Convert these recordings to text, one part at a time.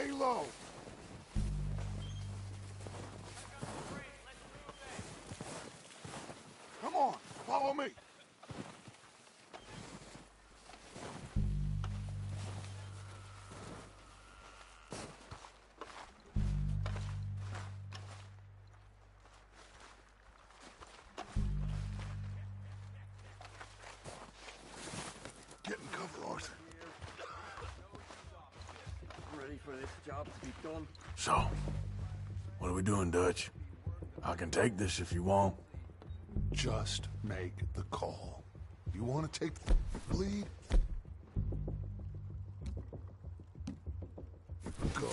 Stay low. Come on, follow me. Get in cover, Arthur. Ready for this job to be done. So, what are we doing, Dutch? I can take this if you want. Just make the call. You want to take the lead? Go.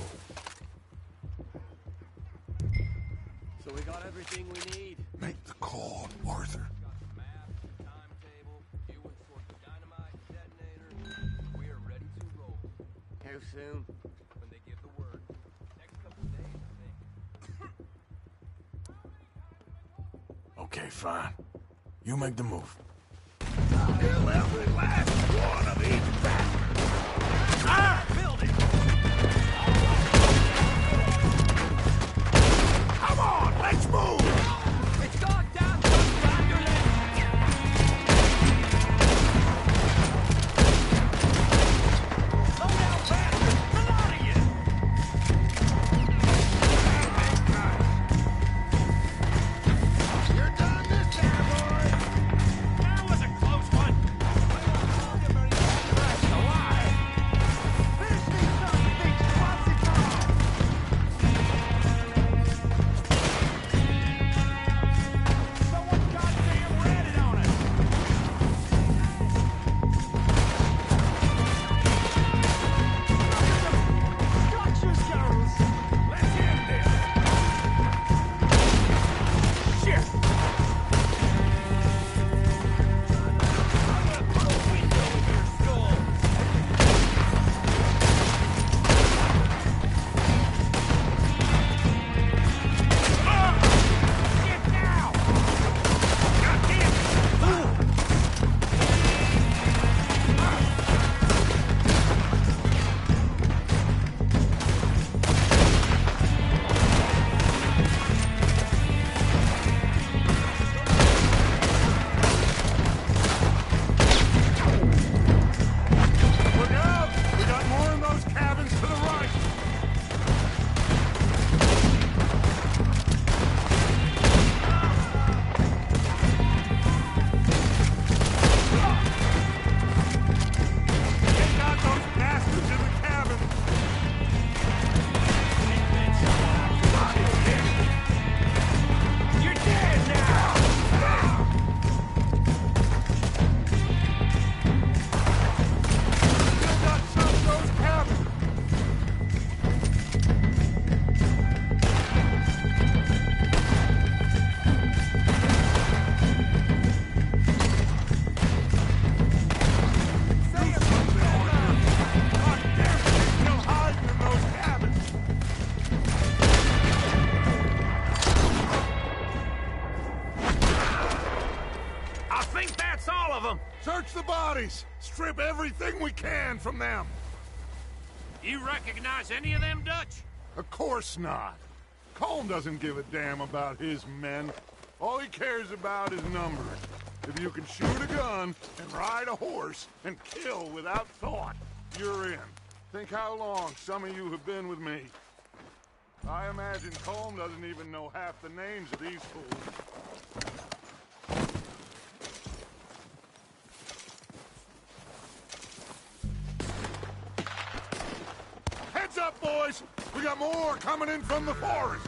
So we got everything we need. Make the call, Arthur. How soon? When they give the word. Next couple of days, I think. Okay, fine. You make the move. Kill every last one of these bastards! Ah! Building! Come on, let's move! It's gone down to Vanderland! Slow down, bastard! A lot of you! You're done this time, boys! That was a close one! Alive! Finish these sons of bitches once and for all! Someone goddamn ratted on us! Structures, Charles! Let's end this! Shit! I'm gonna put a window in your skull! Shit now! Goddamn! Look out! We got more in those cabins to the right! Take out those bastards in the cabin! You're dead now! Still got some of those cabins! Say it, God damn it, they're still hiding in those cabins! I think that's all of them. Search the bodies! Strip everything we can from them! You recognize any of them, Dutch? Of course not. Colm doesn't give a damn about his men. All he cares about is numbers. If you can shoot a gun and ride a horse and kill without thought, you're in. Think how long some of you have been with me. I imagine Colm doesn't even know half the names of these fools. Heads up, boys! We got more coming in from the forest!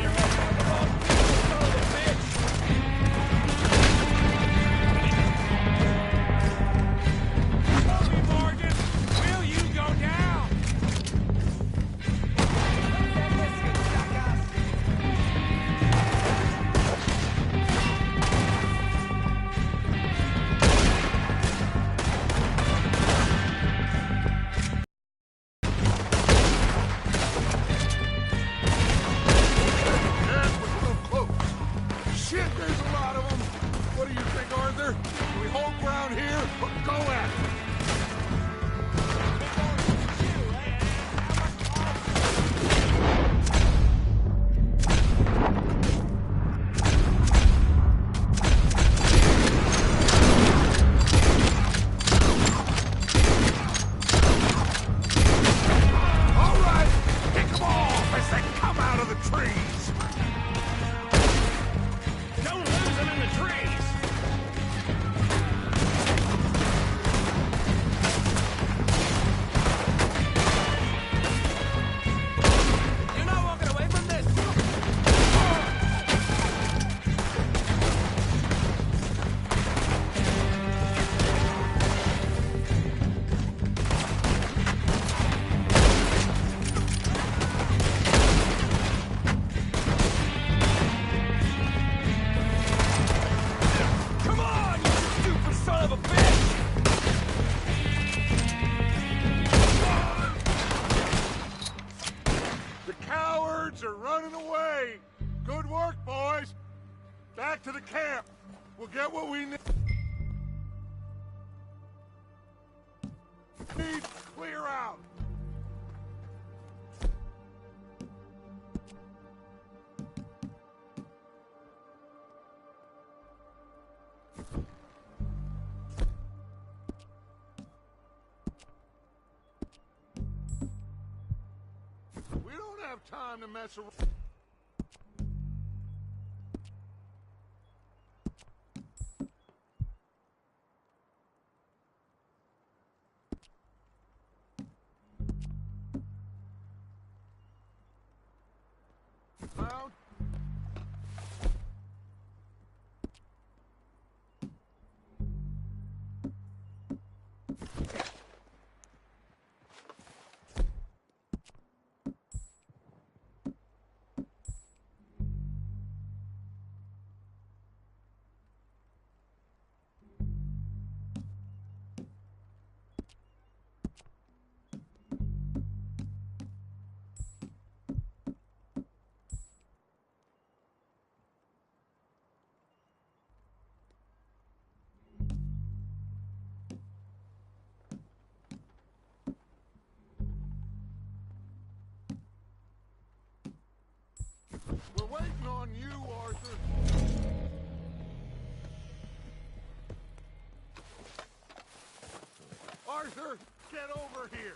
You're time to mess around. Found? We're waiting on you, Arthur. Arthur, get over here.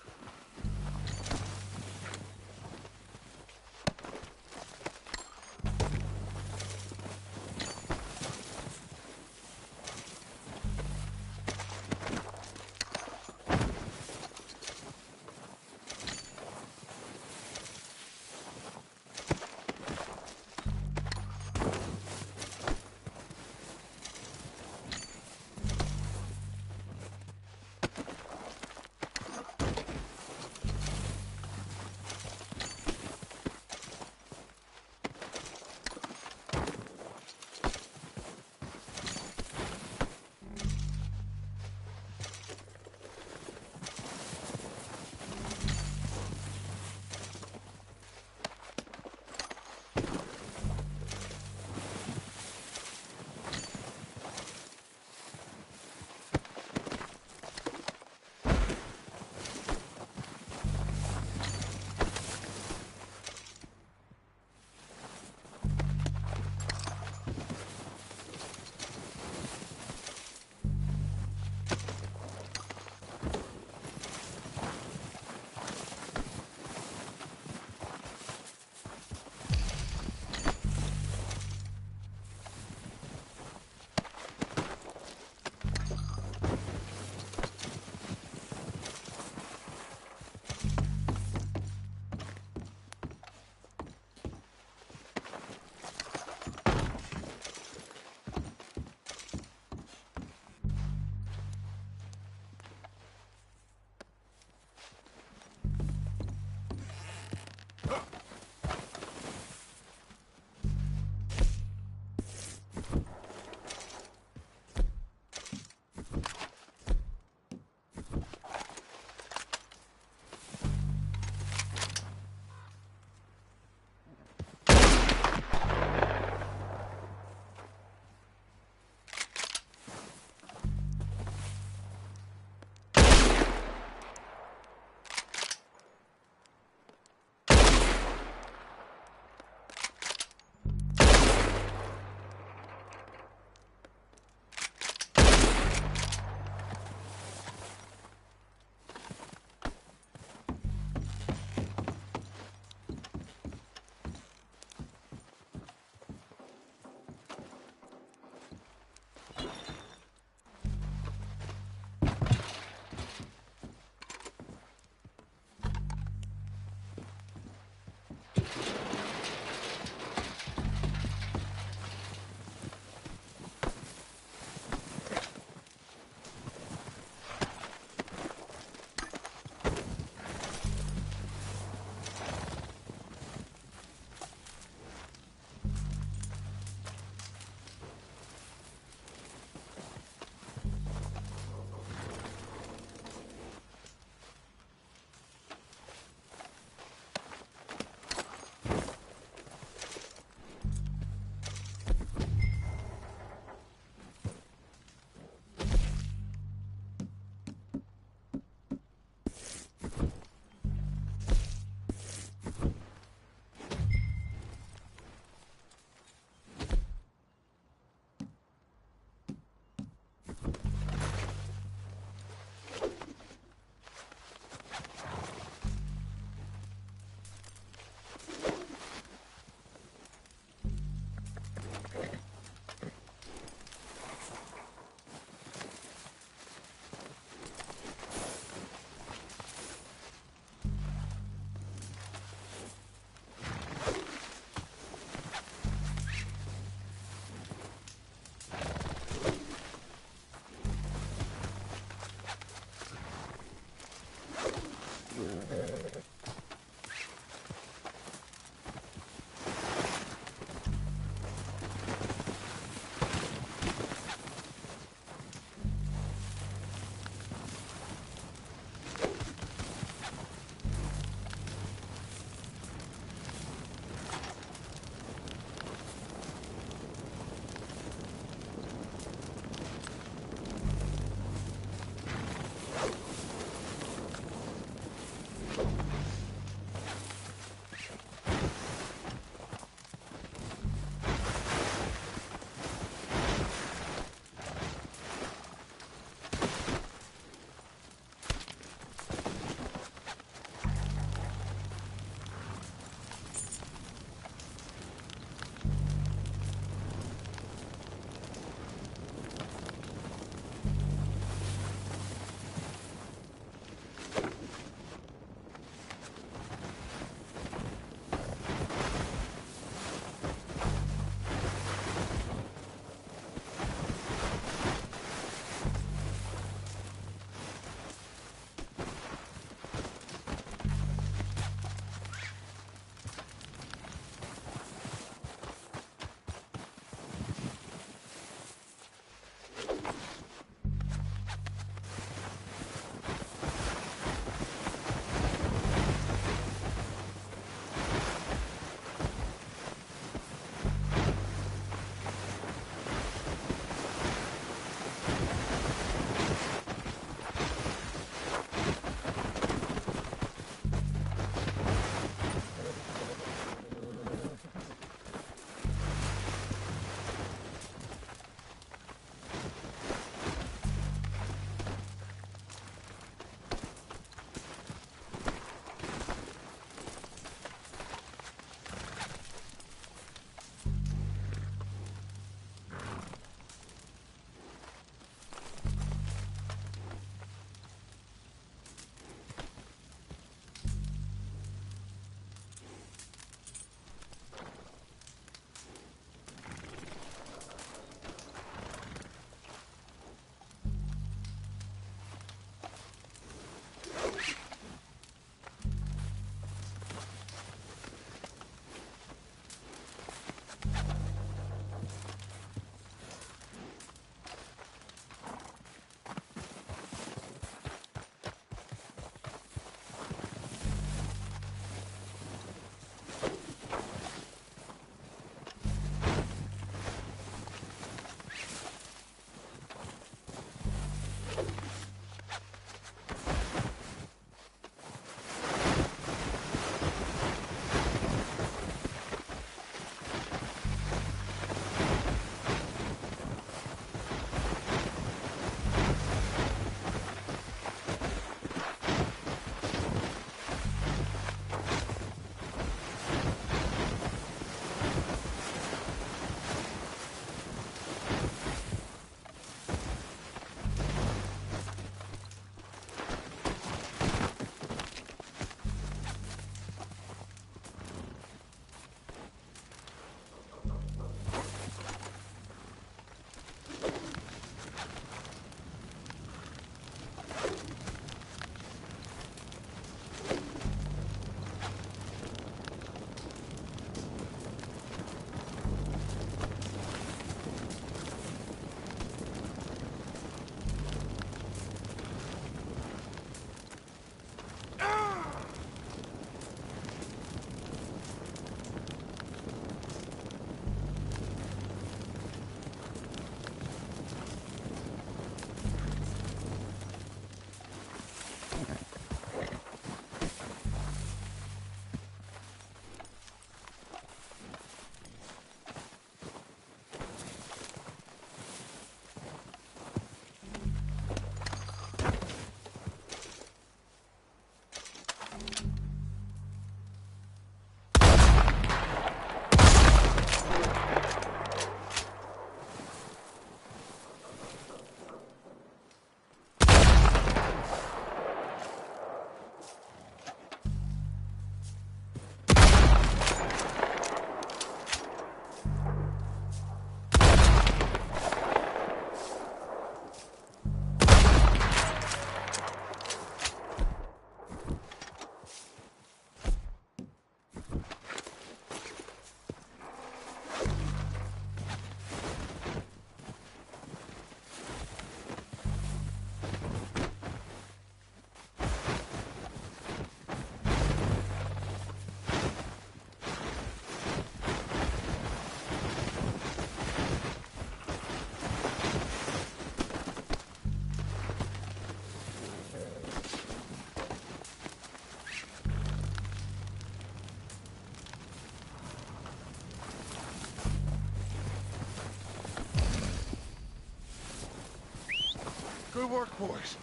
Good work, boys.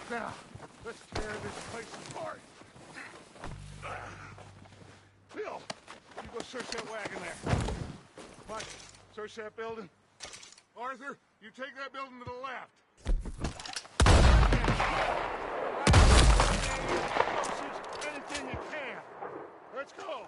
Now, let's tear this place apart. Bill, you go search that wagon there. Mike, search that building. Arthur, you take that building to the left. Anything you can. Let's go.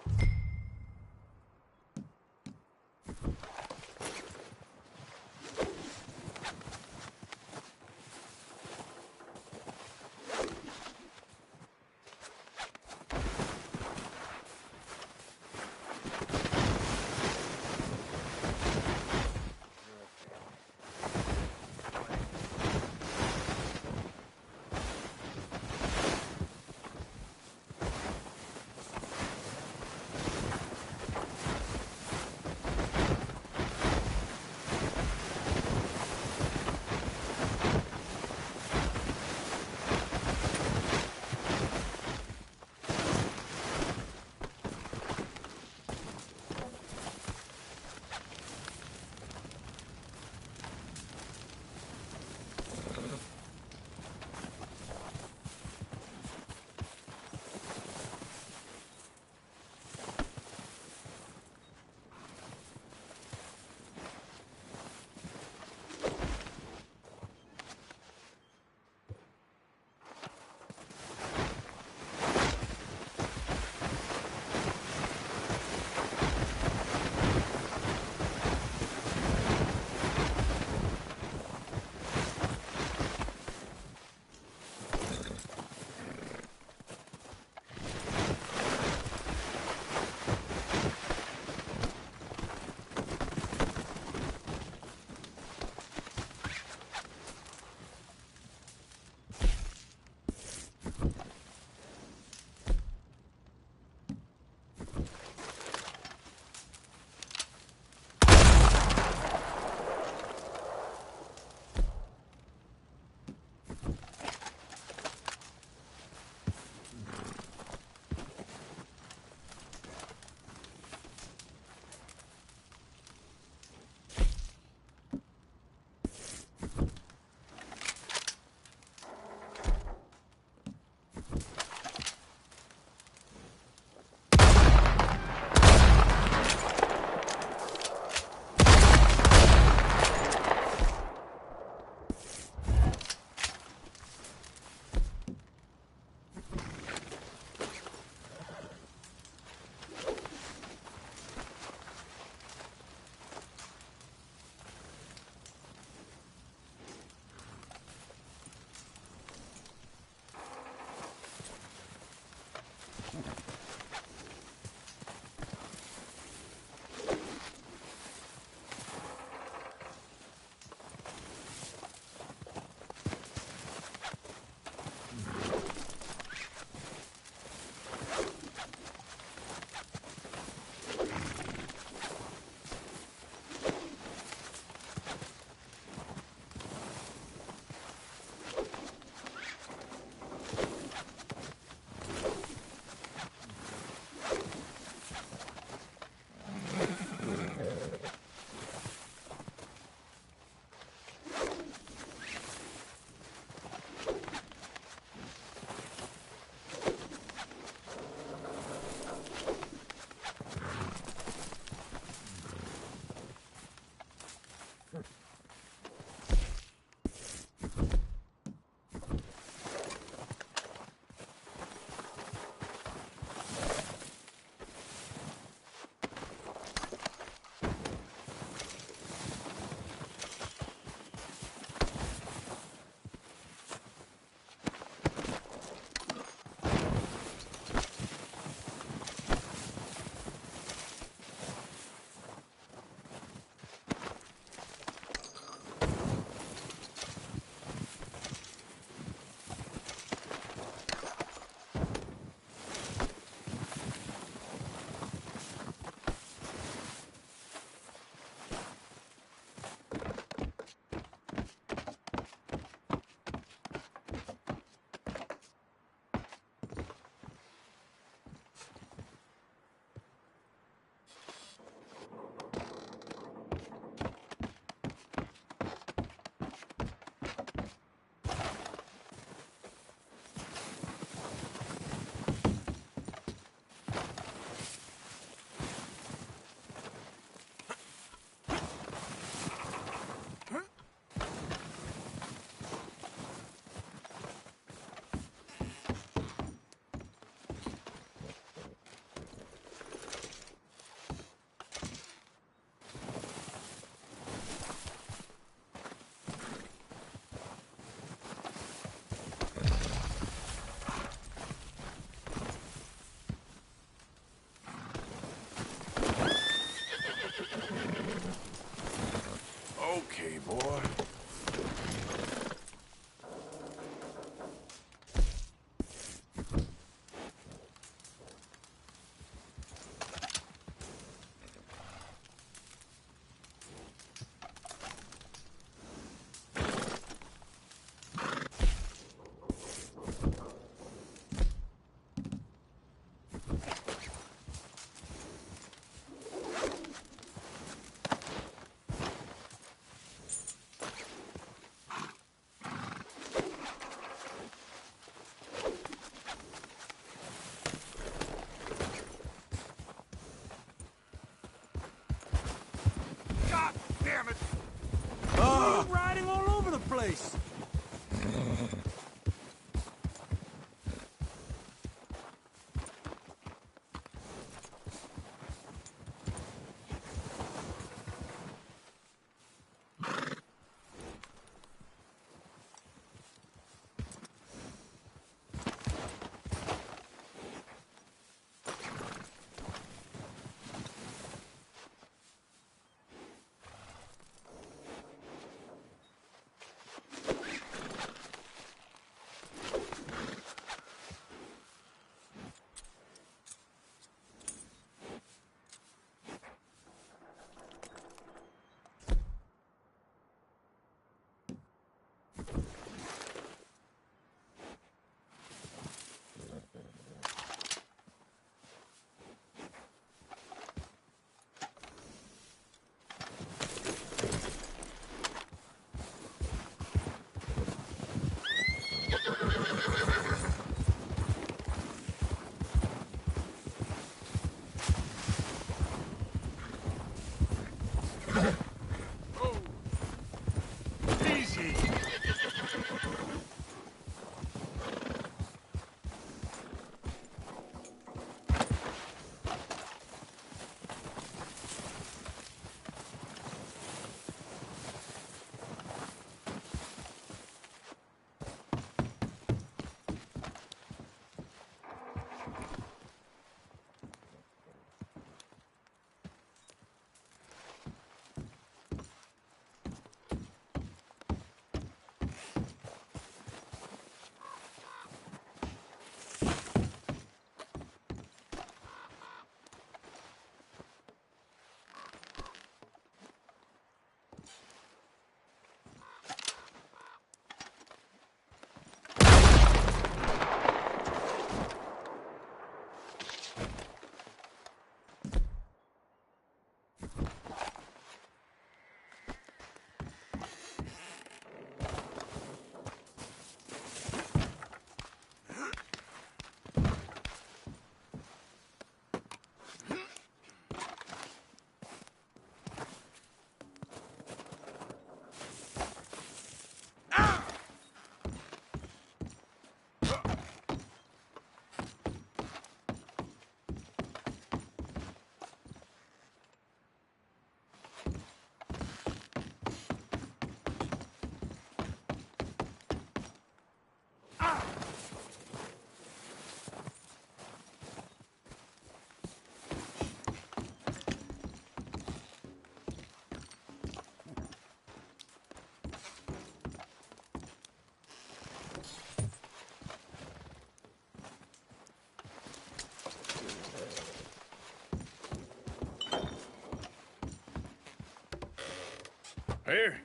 Here.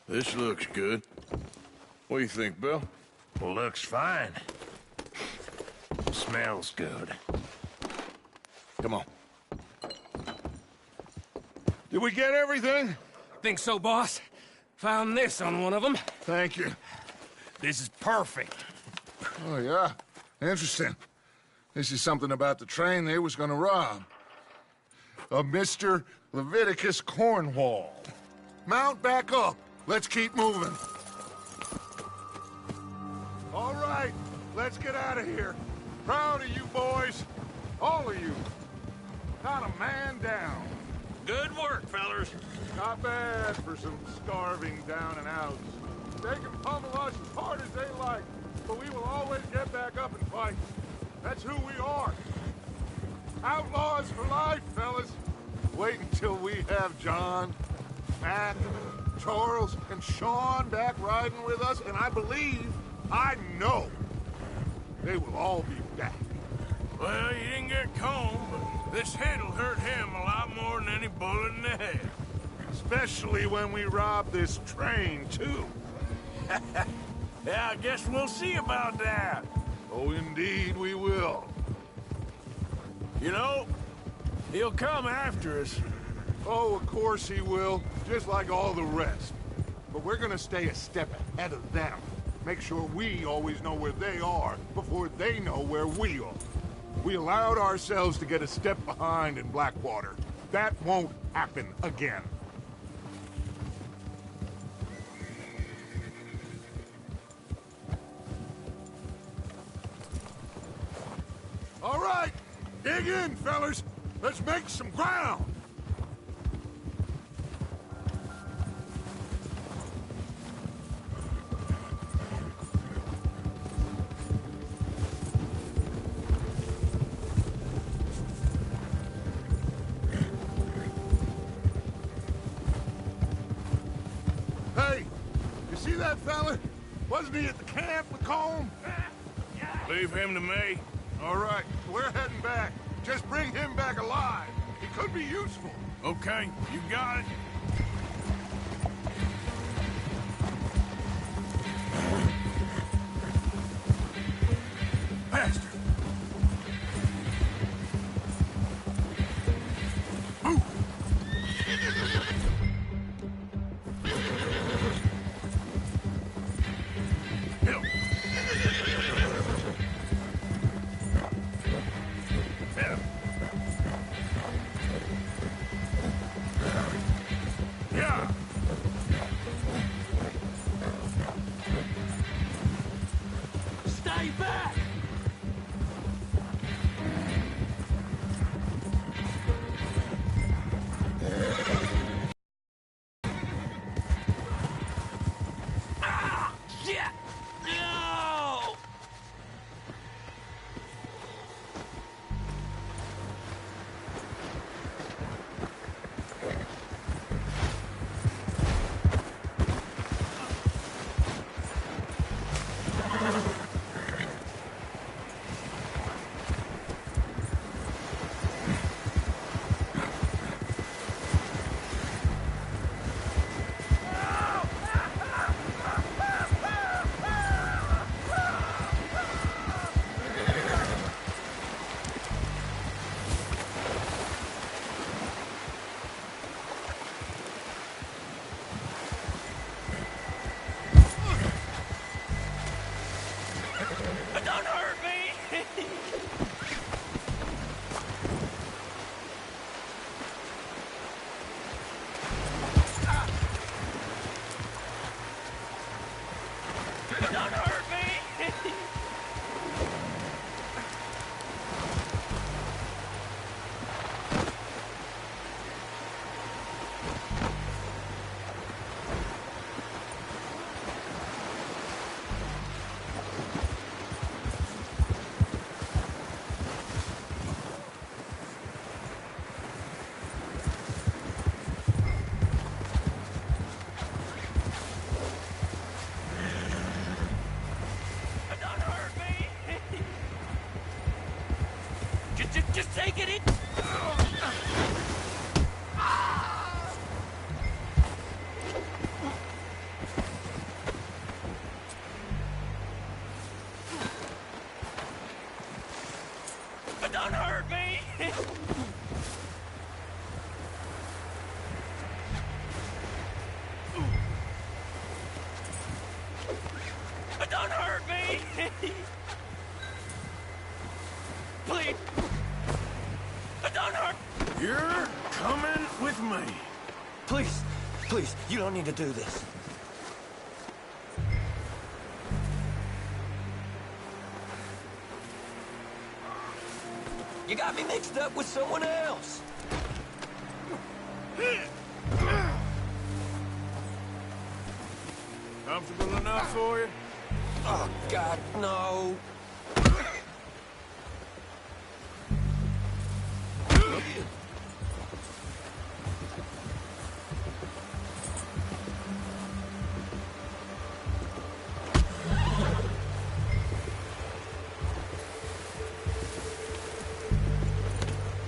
This looks good. What do you think, Bill? Looks fine. Smells good. Come on. Did we get everything? Think so, boss? Found this on one of them. Thank you. This is perfect. Oh, yeah? Interesting. This is something about the train they was gonna rob. A Mr. Leviticus Cornwall. Mount back up. Let's keep moving. All right, let's get out of here. Proud of you boys. All of you. Not a man down. Good work, fellers. Not bad for some starving down and outs. They can pummel us as hard as they like, but we will always get back up and fight. That's who we are. Outlaws for life, fellas. Wait until we have John, Matt, Charles, and Sean back riding with us, and I believe, I know, they will all be back. Well, you didn't get Combe, but this hit'll hurt him a lot more than any bullet in the head. Especially when we rob this train, too. Yeah, I guess we'll see about that. Oh, indeed we will. You know, he'll come after us. Oh, of course he will, just like all the rest. But we're gonna stay a step ahead of them. Make sure we always know where they are before they know where we are. We allowed ourselves to get a step behind in Blackwater. That won't happen again. All right, dig in, fellas. Let's make some ground. Hey, you see that fella? Wasn't he at the camp with Combe? Leave him to me. All right, we're heading back. Just bring him back alive. He could be useful. Okay, you got it. Faster. Move. Hill. Yeah. Stay back! Ah! Shit! No! Don't hurt me! Don't hurt me! Don't hurt me! Just take it in! don't need to do this. You got me mixed up with someone else. Comfortable enough for you? Oh, God, no.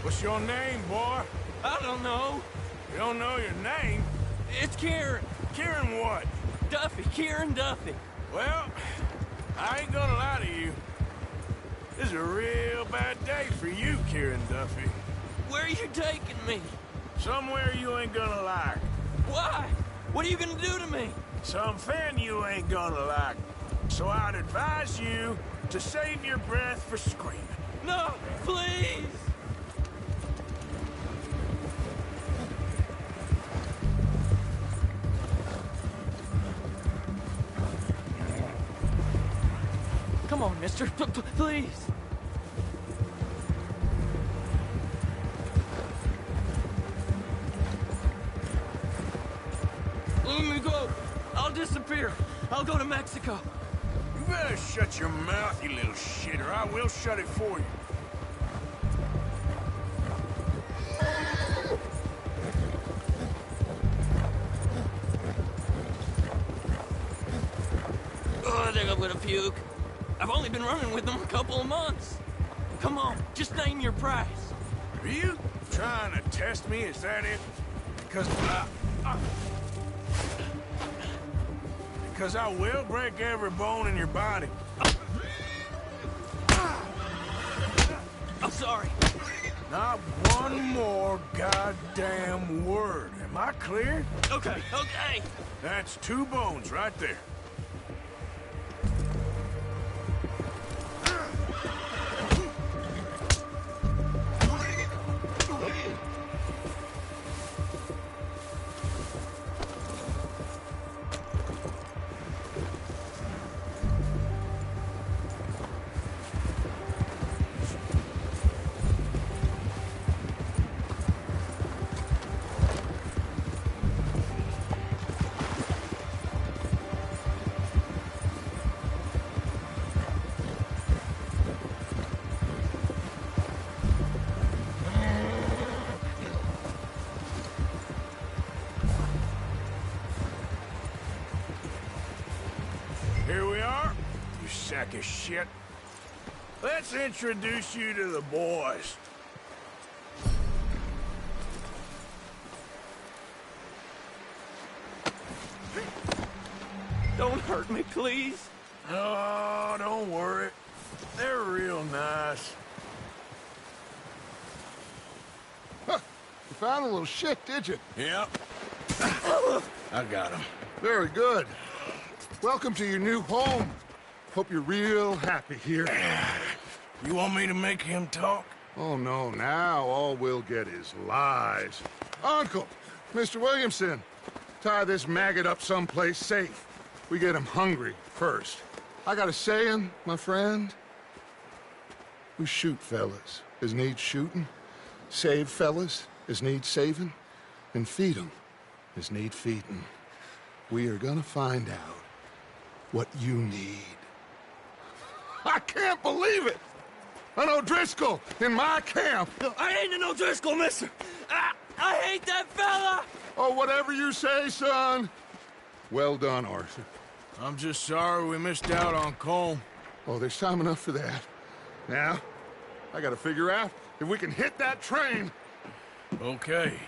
What's your name, boy? I don't know. You don't know your name? It's Kieran. Kieran what? Duffy. Kieran Duffy. Well, I ain't gonna lie to you. This is a real bad day for you, Kieran Duffy. Where are you taking me? Somewhere you ain't gonna like. Why? What are you gonna do to me? Something you ain't gonna like. So I'd advise you to save your breath for screaming. No, please! Come on, mister. Please. Let me go. I'll disappear. I'll go to Mexico. You better shut your mouth, you little shit, or I will shut it for you. Oh, I think I'm gonna puke. I've only been running with them a couple of months. Come on, just name your price. Are you trying to test me? Is that it? Because I will break every bone in your body. I'm sorry. Not one more goddamn word. Am I clear? Okay, okay. That's 2 bones right there. Here we are, you sack of shit. Let's introduce you to the boys. Don't hurt me, please. Oh, don't worry. They're real nice. Huh. You found a little shit, did you? Yep. I got him. Very good. Welcome to your new home. Hope you're real happy here. You want me to make him talk? Oh, no, now all we'll get is lies. Uncle, Mr. Williamson, tie this maggot up someplace safe. We get him hungry first. I got a saying, my friend. We shoot fellas as need shooting, save fellas as need saving, and feed 'em as need feeding. We are gonna find out what you need. I can't believe it! An O'Driscoll in my camp! I ain't an O'Driscoll, mister. I hate that fella! Oh, whatever you say, son. Well done, Arthur. I'm just sorry we missed out on Colm. Oh, there's time enough for that. Now, I gotta figure out if we can hit that train. Okay.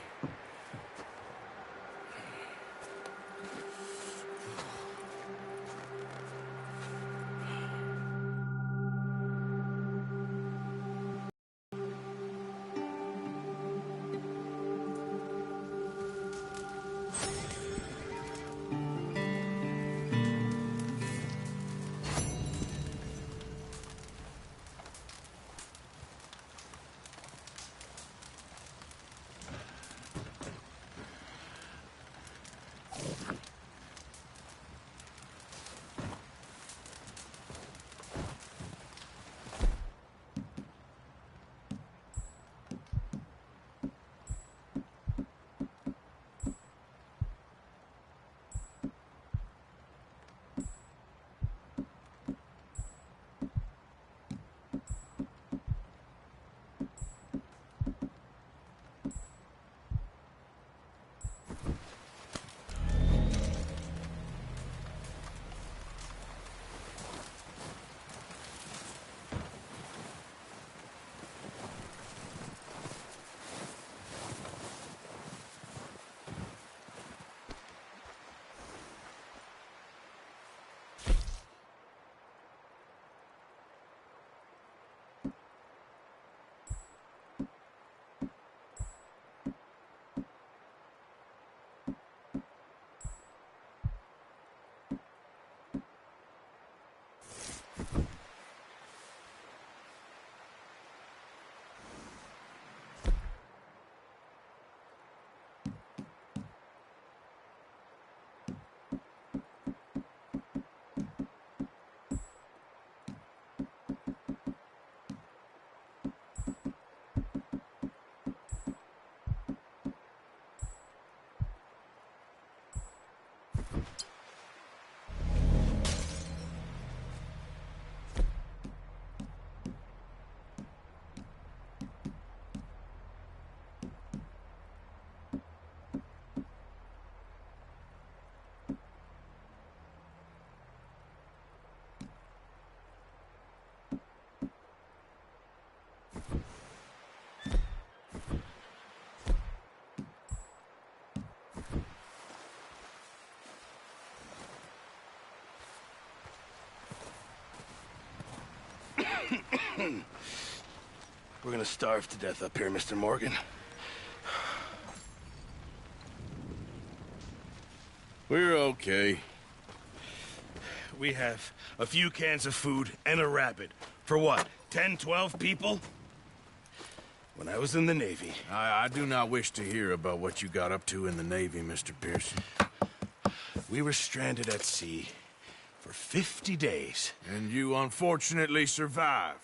We're gonna starve to death up here, Mr. Morgan. We're okay. We have a few cans of food and a rabbit. For what, 10, 12 people? When I was in the Navy... I do not wish to hear about what you got up to in the Navy, Mr. Pearson. We were stranded at sea for 50 days. And you unfortunately survived.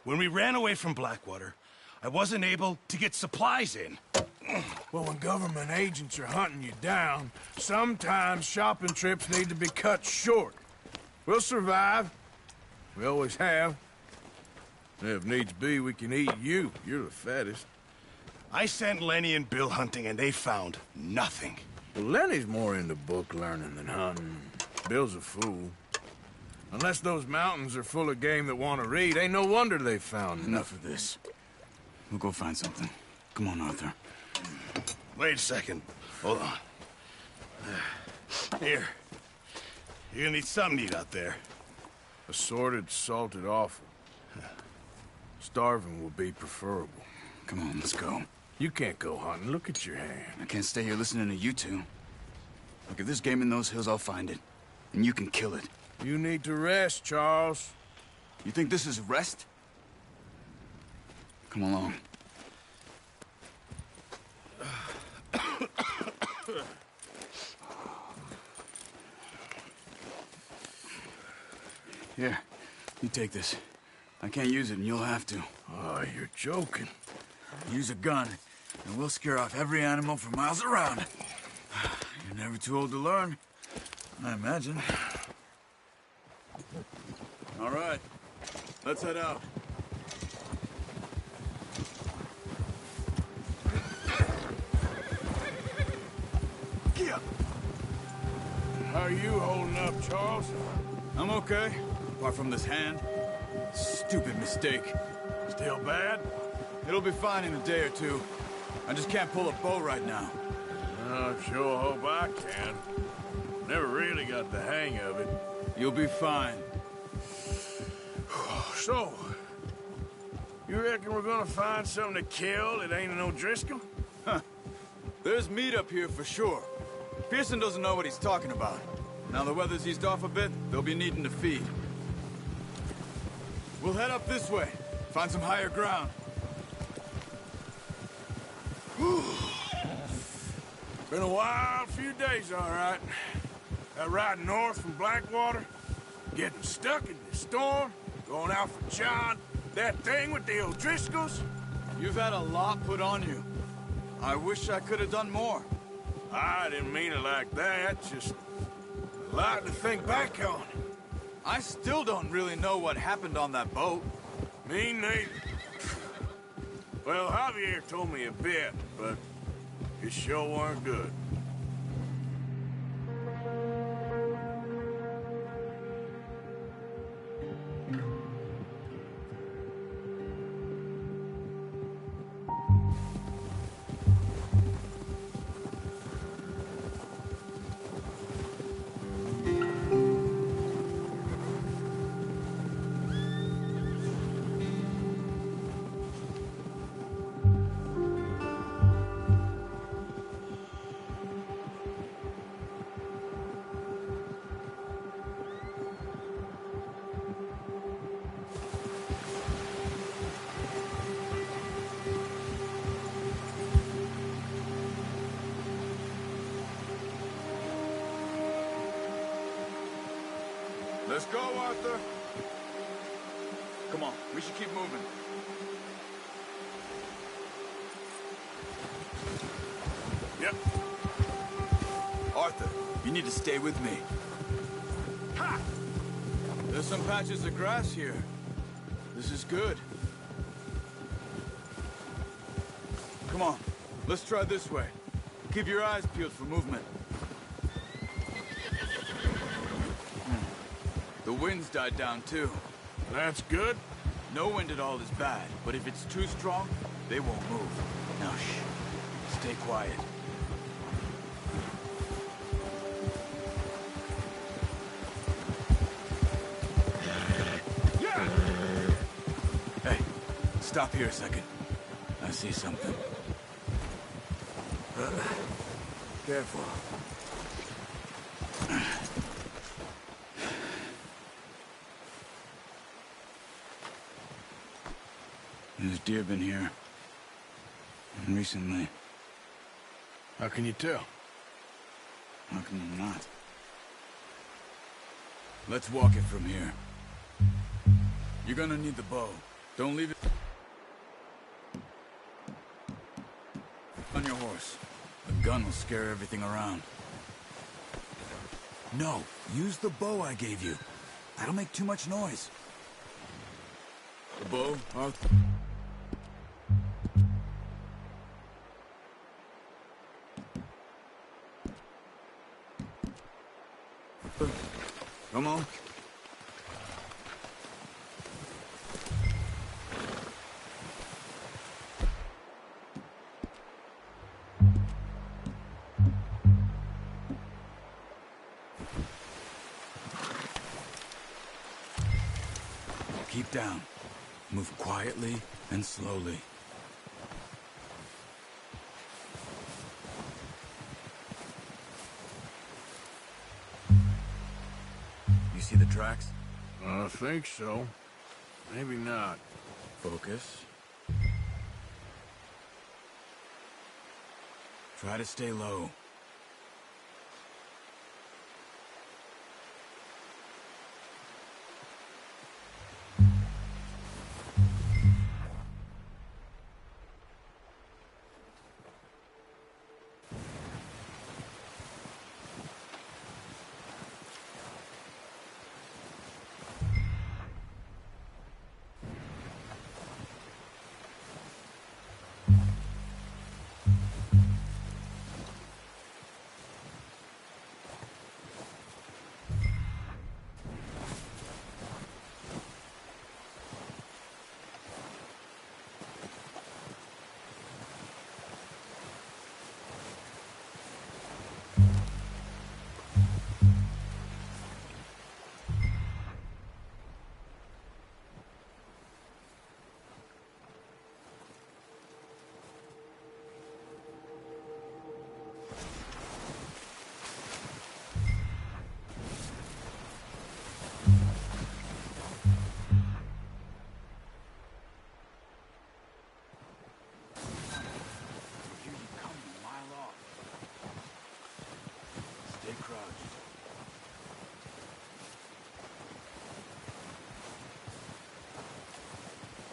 When we ran away from Blackwater, I wasn't able to get supplies in. Well, when government agents are hunting you down, sometimes shopping trips need to be cut short. We'll survive. We always have. If needs be, we can eat you. You're the fattest. I sent Lenny and Bill hunting, and they found nothing. Well, Lenny's more into book learning than hunting. Bill's a fool. Unless those mountains are full of game that want to read, ain't no wonder they found Enough of this. We'll go find something. Come on, Arthur. Wait a second. Hold on. Here. You're gonna need something to eat out there. Assorted, salted offal. Starving will be preferable. Come on, let's go. You can't go hunting. Look at your hand. I can't stay here listening to you two. Look, if there's game in those hills, I'll find it. And you can kill it. You need to rest, Charles. You think this is rest? Come along. Here, you take this. I can't use it, and you'll have to. Oh, you're joking. Use a gun, and we'll scare off every animal for miles around. You're never too old to learn, I imagine. All right, let's head out. How are you holding up, Charles? I'm okay, apart from this hand. Stupid mistake. Still bad? It'll be fine in a day or two. I just can't pull a bow right now. I sure hope I can. Never really got the hang of it. You'll be fine. So, you reckon we're gonna find something to kill that ain't no Driscoll? There's meat up here for sure. Pearson doesn't know what he's talking about. Now the weather's eased off a bit, they'll be needing to feed. We'll head up this way, find some higher ground. Been a wild few days, all right. That ride north from Blackwater, getting stuck in the storm, going out for John, that thing with the O'Driscolls. You've had a lot put on you. I wish I could have done more. I didn't mean it like that, just a lot to think back on. I still don't really know what happened on that boat. Me neither. Well, Javier told me a bit, but it sure weren't good. Let's go, Arthur. Come on, we should keep moving. Yep. Arthur, you need to stay with me. Ha! There's some patches of grass here. This is good. Come on, let's try this way. Keep your eyes peeled for movement. The wind's died down, too. That's good. No wind at all is bad, but if it's too strong, they won't move. Now, shh. Stay quiet. Yeah! Stop here a second. I see something. Careful. There's deer been here. Recently. How can you tell? How can you not? Let's walk it from here. You're gonna need the bow. Don't leave it on your horse. The gun will scare everything around. No, use the bow I gave you. That'll make too much noise. The bow, Arthur? Come on. Keep down. Move quietly and slowly. You see the tracks? I think so. Maybe not. Focus. Try to stay low.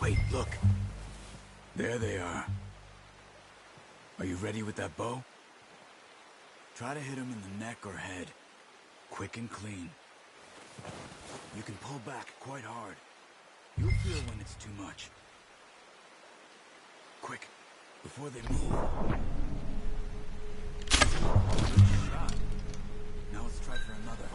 Wait, look. There they are. Are you ready with that bow? Try to hit him in the neck or head. Quick and clean. You can pull back quite hard. You'll feel when it's too much. Quick, before they move. Good shot. Now let's try for another.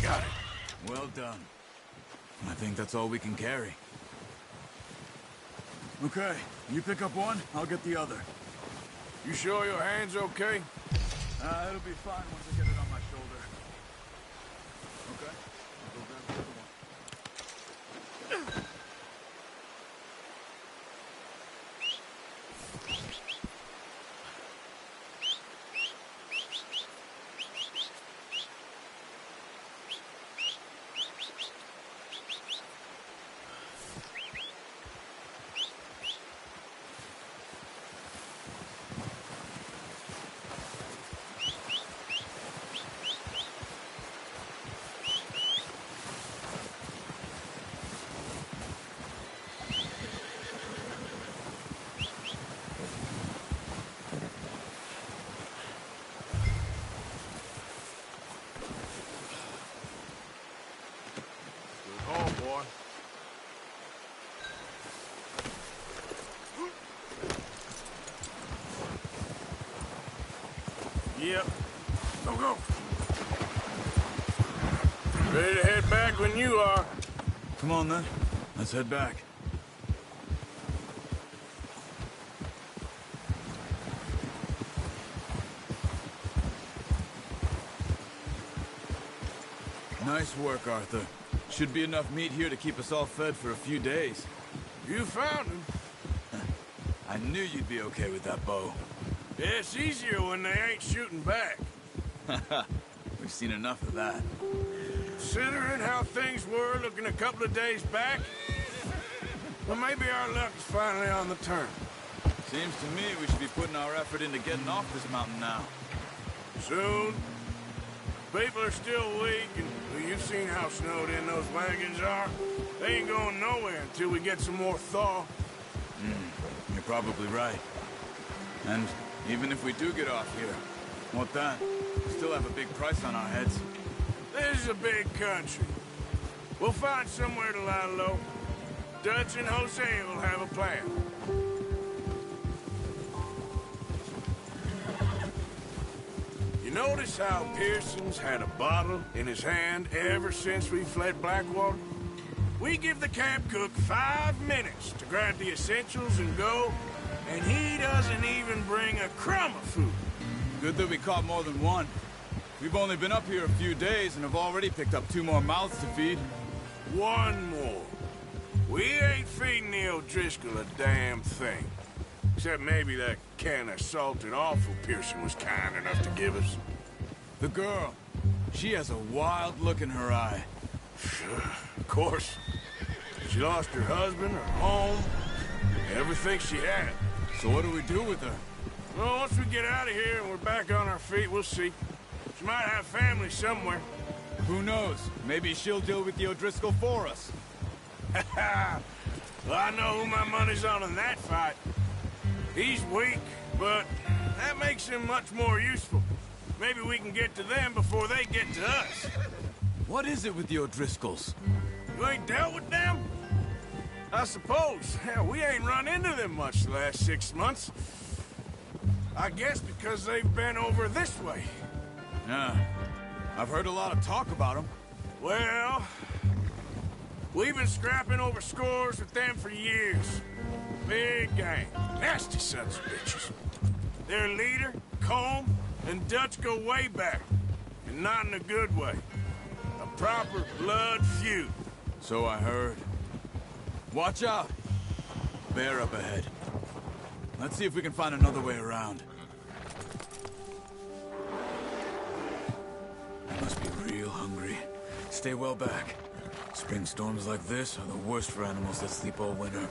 Got it. Well done. I think that's all we can carry. Okay, you pick up one, I'll get the other. You sure your hand's okay? It'll be fine once I get it on my shoulder. Okay, I'll go grab the other one. Yep. Go, go. Ready to head back when you are. Come on, then. Let's head back. Nice work, Arthur. Should be enough meat here to keep us all fed for a few days. You found him. I knew you'd be okay with that bow. Yeah, it's easier when they ain't shooting back. We've seen enough of that. Considering how things were looking a couple of days back, well, maybe our luck is finally on the turn. Seems to me we should be putting our effort into getting off this mountain now. Soon. People are still weak, and well, you've seen how snowed in those wagons are. They ain't going nowhere until we get some more thaw. You're probably right. And even if we do get off here, what then? We still have a big price on our heads. This is a big country. We'll find somewhere to lie low. Dutch and Jose will have a plan. You notice how Pearson's had a bottle in his hand ever since we fled Blackwater? We give the camp cook 5 minutes to grab the essentials and go, and he doesn't even bring a crumb of food. Good that we caught more than one. We've only been up here a few days and have already picked up 2 more mouths to feed. One more. We ain't feeding the O'Driscoll a damn thing. Except maybe that can of salted offal Pearson was kind enough to give us. The girl. She has a wild look in her eye. Of course. She lost her husband, her home, everything she had. So what do we do with her? Well, once we get out of here and we're back on our feet, we'll see. She might have family somewhere. Who knows? Maybe she'll deal with the O'Driscoll for us. Well, I know who my money's on in that fight. He's weak, but that makes him much more useful. Maybe we can get to them before they get to us. What is it with the O'Driscolls? You ain't dealt with them? I suppose. Hell, we ain't run into them much the last 6 months. I guess because they've been over this way. Yeah. I've heard a lot of talk about them. Well, we've been scrapping over scores with them for years. Big gang. Nasty sons of bitches. Their leader, Combe, and Dutch go way back. And not in a good way. A proper blood feud. So I heard. Watch out. Bear up ahead. Let's see if we can find another way around. I must be real hungry. Stay well back. Spring storms like this are the worst for animals that sleep all winter.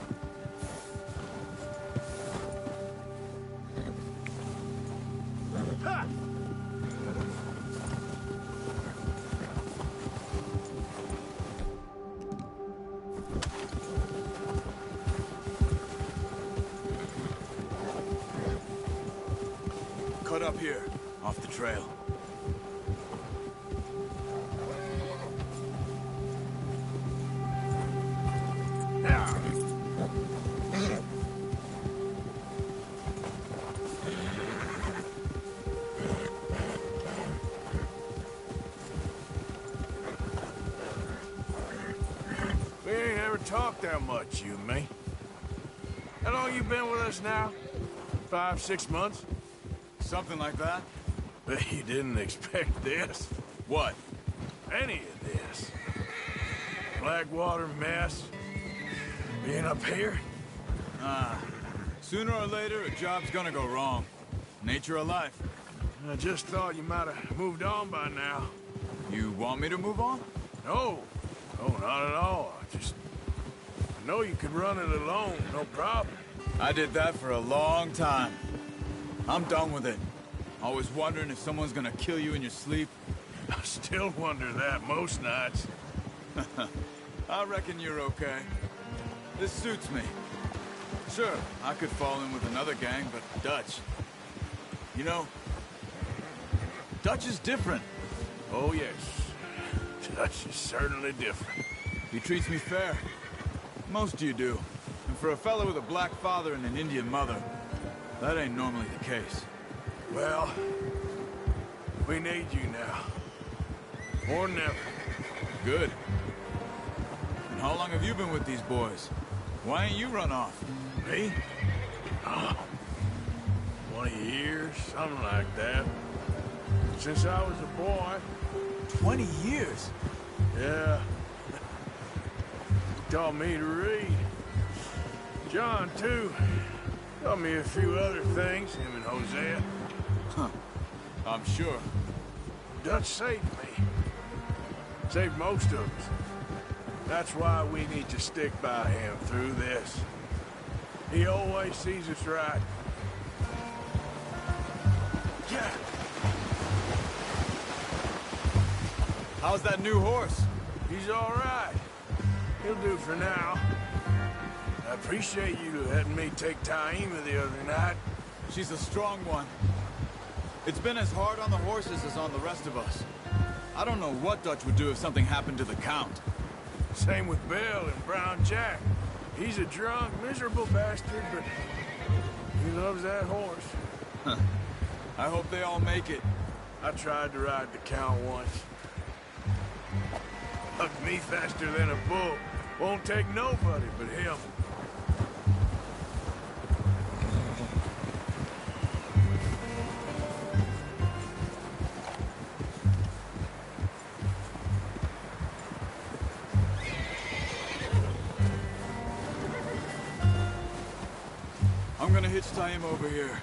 Ha! Cut up here, off the trail. We ain't ever talked that much, you and me. How long you been with us now? 5, 6 months? Something like that? Bet you didn't expect this. What? Any of this. Blackwater mess. Being up here? Sooner or later, a job's gonna go wrong. Nature of life. I just thought you might have moved on by now. You want me to move on? No. No, not at all. I know you could run it alone, no problem. I did that for a long time. I'm done with it. Always wondering if someone's gonna kill you in your sleep. I still wonder that most nights. I reckon you're okay. This suits me. Sure, I could fall in with another gang, but Dutch... You know, Dutch is different. Oh, yes. Dutch is certainly different. He treats me fair. Most of you do. And for a fellow with a black father and an Indian mother, that ain't normally the case. Well, We need you now. More than ever. Good. And how long have you been with these boys? Why ain't you run off? Me? 20 years, something like that. Since I was a boy. 20 years? Yeah. He taught me to read. John, too. Taught me a few other things, him and Hosea. I'm sure. Dutch saved me. Saved most of us. That's why we need to stick by him through this. He always sees us right. Yeah. How's that new horse? He's all right. He'll do for now. I appreciate you letting me take Taima the other night. She's a strong one. It's been as hard on the horses as on the rest of us. I don't know what Dutch would do if something happened to the Count. Same with Bill and Brown Jack. He's a drunk, miserable bastard, but he loves that horse. I hope they all make it. I tried to ride the Count once. Hugged me faster than a bull. Won't take nobody but him. I'm gonna hitch Taima over here.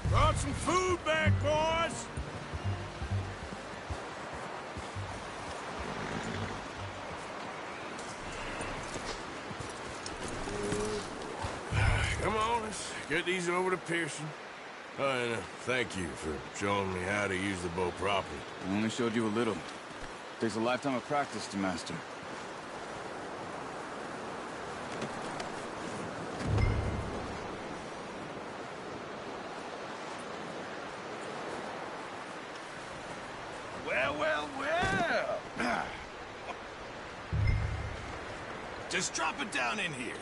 Brought some food back, boys! Come on, let's get these over to Pearson. Oh, and thank you for showing me how to use the bow properly. I only showed you a little. Takes a lifetime of practice to master. Well. Just drop it down in here.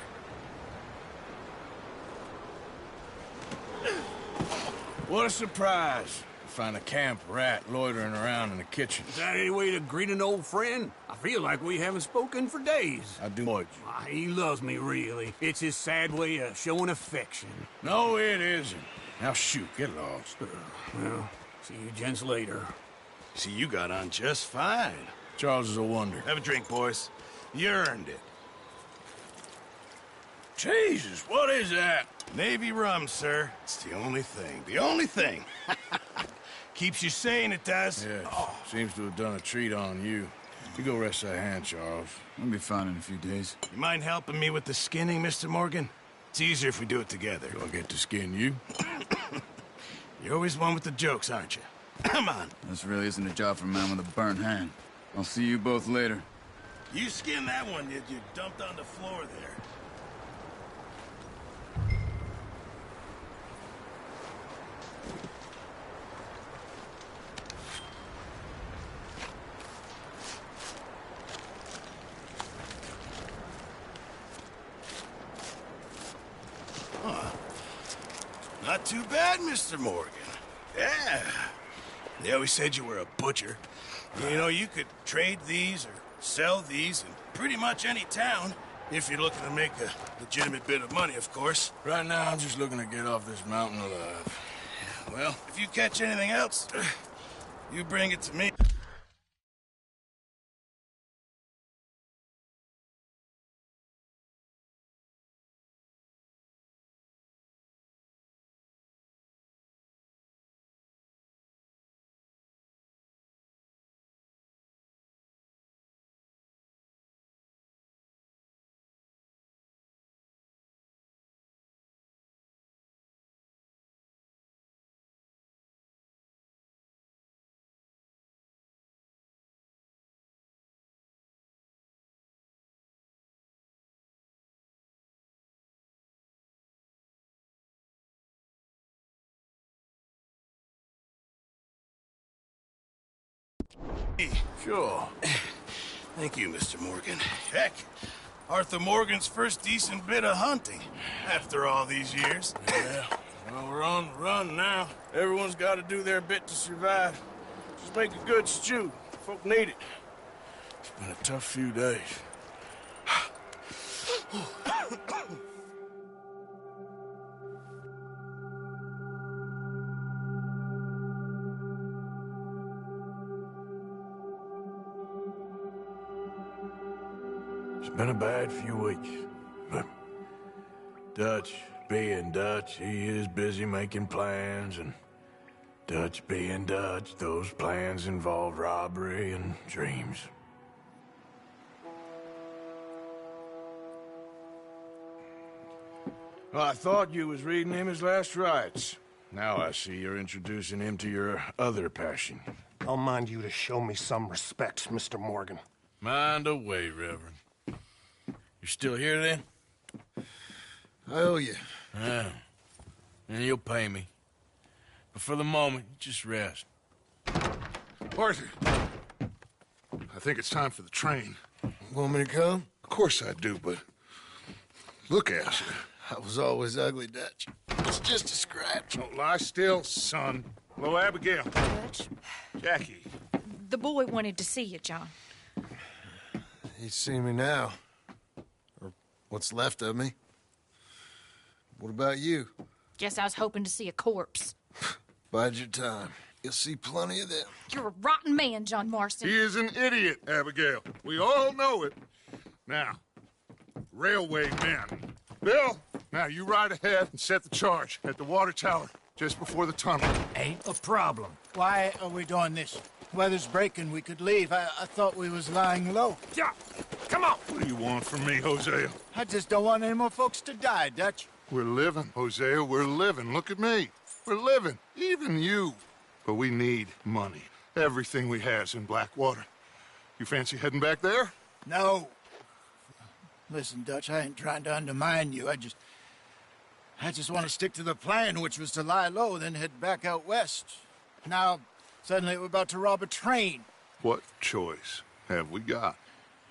What a surprise. Find a camp rat loitering around in the kitchen. Is that any way to greet an old friend? I feel like we haven't spoken for days. I do what? He loves me, really. It's his sad way of showing affection. No, it isn't. Now shoot, get lost. Well, see you gents later. See, you got on just fine. Charles is a wonder. Have a drink, boys. You earned it. Jesus, what is that? Navy rum, sir. It's the only thing. The only thing. Keeps you sane, it does. Yeah, seems to have done a treat on you. You go rest that hand, Charles. I'll be fine in a few days. You mind helping me with the skinning, Mr. Morgan? It's easier if we do it together. Do I get to skin you? You're always one with the jokes, aren't you? Come on. This really isn't a job for a man with a burnt hand. I'll see you both later. You skin that one you dumped on the floor there. Not too bad, Mr. Morgan. Yeah. They always said you were a butcher. You know, you could trade these or sell these in pretty much any town, if you're looking to make a legitimate bit of money, of course. Right now, I'm just looking to get off this mountain alive. Well, if you catch anything else, you bring it to me. Sure. Thank you, Mr. Morgan. Heck, Arthur Morgan's first decent bit of hunting after all these years. Yeah, well, We're on the run now. Everyone's got to do their bit to survive. Just make a good stew. Folk need it. It's been a tough few days. It's been a bad few weeks, but Dutch being Dutch, he is busy making plans, and Dutch being Dutch, those plans involve robbery and dreams. Well, I thought you was reading him his last rites. Now I see you're introducing him to your other passion. I'll mind you to show me some respect, Mr. Morgan. Mind away, Reverend. You still here, then? I owe you. Yeah. And you'll pay me. But for the moment, just rest. Arthur, I think it's time for the train. Want me to come? Of course I do, but look at you. I was always ugly, Dutch. It's just a scratch. Don't lie still, son. Hello, Abigail. Dutch, Jackie. the boy wanted to see you, John. He's seen me now. Or what's left of me. What about you? Guess I was hoping to see a corpse. Bide your time. You'll see plenty of them. You're a rotten man, John Marston. He is an idiot, Abigail. We all know it. Now, railway men. Bill, now you ride ahead and set the charge at the water tower just before the tunnel. Ain't a problem. Why are we doing this? Weather's breaking. We could leave. I thought we was lying low. Yeah, come on. What do you want from me, Hosea? I just don't want any more folks to die, Dutch. We're living, Hosea. We're living. Look at me. We're living. Even you. But we need money. Everything we has in Blackwater. You fancy heading back there? No. Listen, Dutch, I ain't trying to undermine you. I just want to stick to the plan, which was to lie low, then head back out west. Now, suddenly we're about to rob a train. What choice have we got?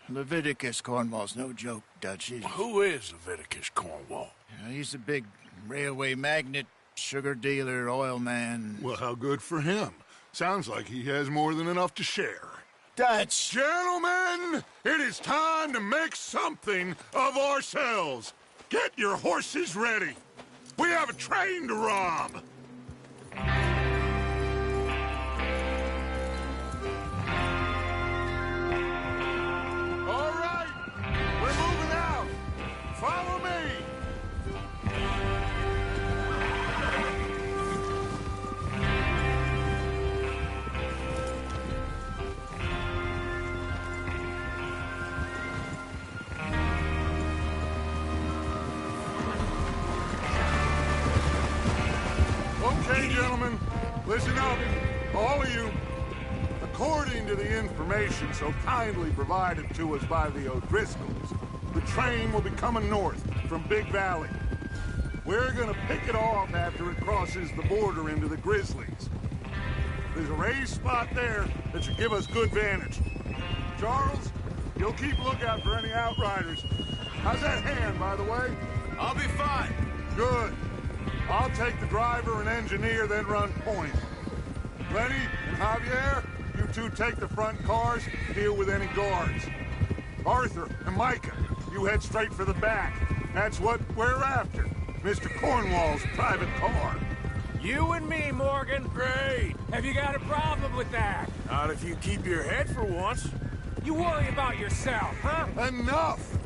Leviticus Cornwall's no joke, Dutch. Who is Leviticus Cornwall? He's a big railway magnate, sugar dealer, oil man. Well, how good for him. Sounds like he has more than enough to share. Dutch! Gentlemen, it is time to make something of ourselves. Get your horses ready. We have a train to rob. All right, we're moving out. Follow me. Okay, gentlemen, listen up, all of you. According to the information so kindly provided to us by the O'Driscolls, the train will be coming north from Big Valley. We're gonna pick it off after it crosses the border into the Grizzlies. There's a raised spot there that should give us good vantage. Charles, you'll keep lookout for any outriders. How's that hand, by the way? I'll be fine. Good. I'll take the driver and engineer, then run point. Lenny and Javier, you two take the front cars, deal with any guards. Arthur and Micah, you head straight for the back. That's what we're after. Mr. Cornwall's private car. You and me, Morgan. Great. Have you got a problem with that? Not if you keep your head for once. You worry about yourself, huh? Enough!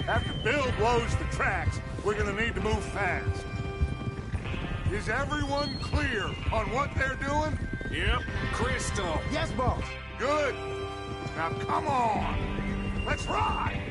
After Bill blows the tracks, we're gonna need to move fast. Is everyone clear on what they're doing? Yep. Crystal. Yes, boss. Good. Now come on. Let's ride.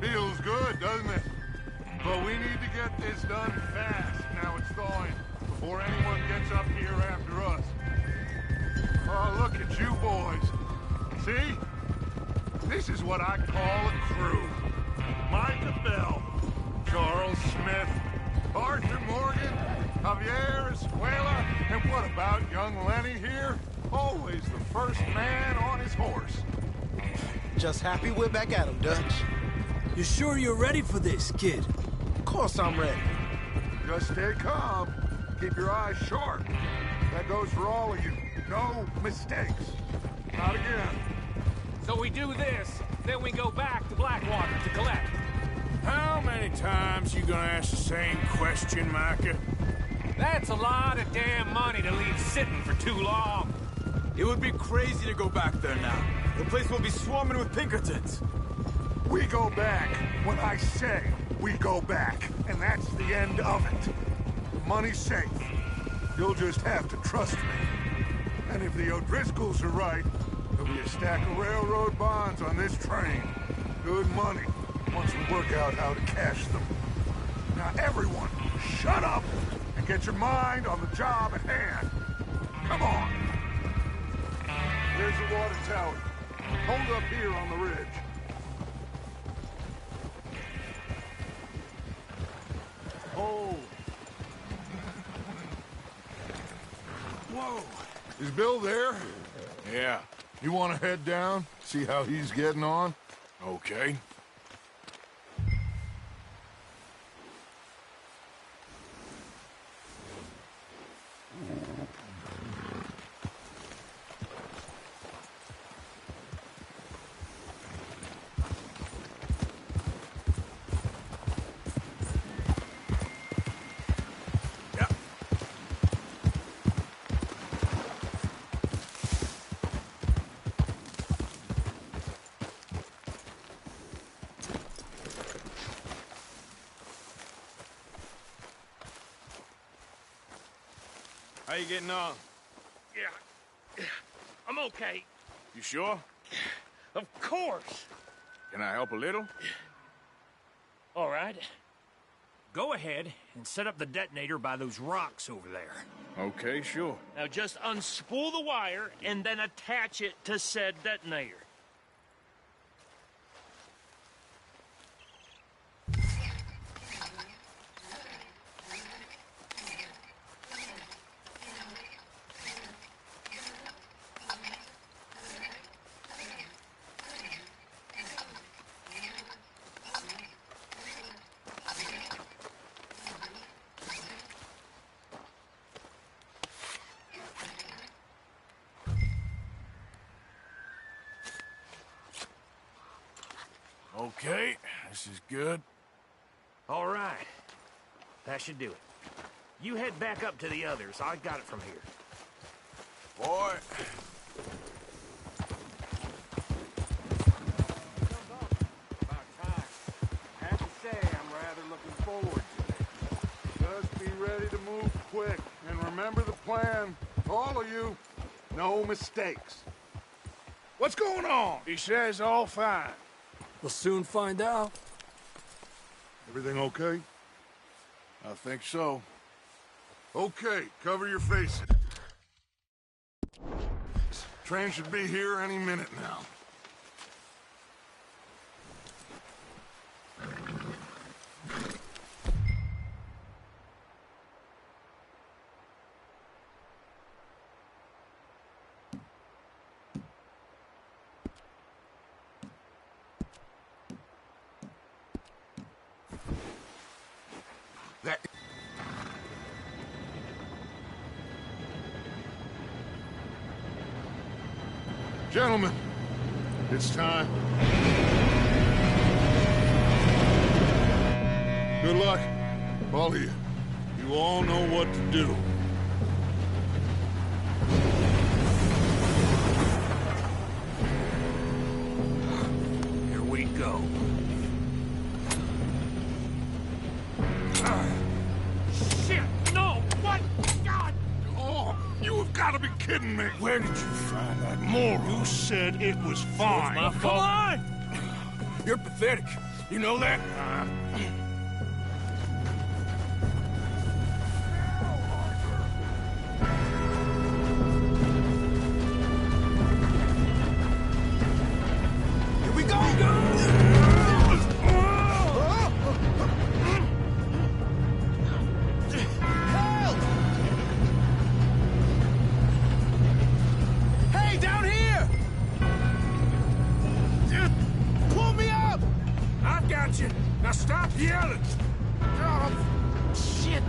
Feels good, doesn't it? But we need to get this done fast, now it's thawing, before anyone gets up here after us. Oh, look at you boys. See? This is what I call a crew. Micah Bell, Charles Smith, Arthur Morgan, Javier Escuela, and what about young Lenny here? Always the first man on his horse. Just happy we're back at him, Dutch. You sure you're ready for this, kid? Of course I'm ready. Just stay calm. Keep your eyes sharp. That goes for all of you. No mistakes. Not again. So we do this, then we go back to Blackwater to collect. How many times you gonna ask the same question, Micah? That's a lot of damn money to leave sitting for too long. It would be crazy to go back there now. The place will be swarming with Pinkertons. We go back when I say we go back, and that's the end of it. The money's safe. You'll just have to trust me. And if the O'Driscolls are right, there'll be a stack of railroad bonds on this train. Good money, once we work out how to cash them. Now everyone, shut up and get your mind on the job at hand. Come on. There's the water tower. Hold up here on the ridge. Oh. Whoa. Is Bill there? Yeah. You want to head down, see how he's getting on? Okay. How you getting on? Yeah, I'm okay. You sure? Of course. Can I help a little? All right. Go ahead and set up the detonator by those rocks over there. Okay, sure. Now just unspool the wire and then attach it to said detonator. Okay, this is good. All right. That should do it. You head back up to the others. I got it from here. Boy. About time. I have to say, I'm rather looking forward to it. Just be ready to move quick. And remember the plan. All of you, no mistakes. What's going on? He says all fine. We'll soon find out. Everything okay? I think so. Okay, cover your faces. Train should be here any minute now. Gentlemen, it's time. Good luck, all of you. You all know what to do. Here we go. Shit! No! What? God! Oh, you have got to be kidding me. Where did you find that Moral said it was fine. Come on! You're pathetic. You know that? Here we go! Help! Hey, down here! Pull me up! I've got you. Now stop yelling. Oh, shit!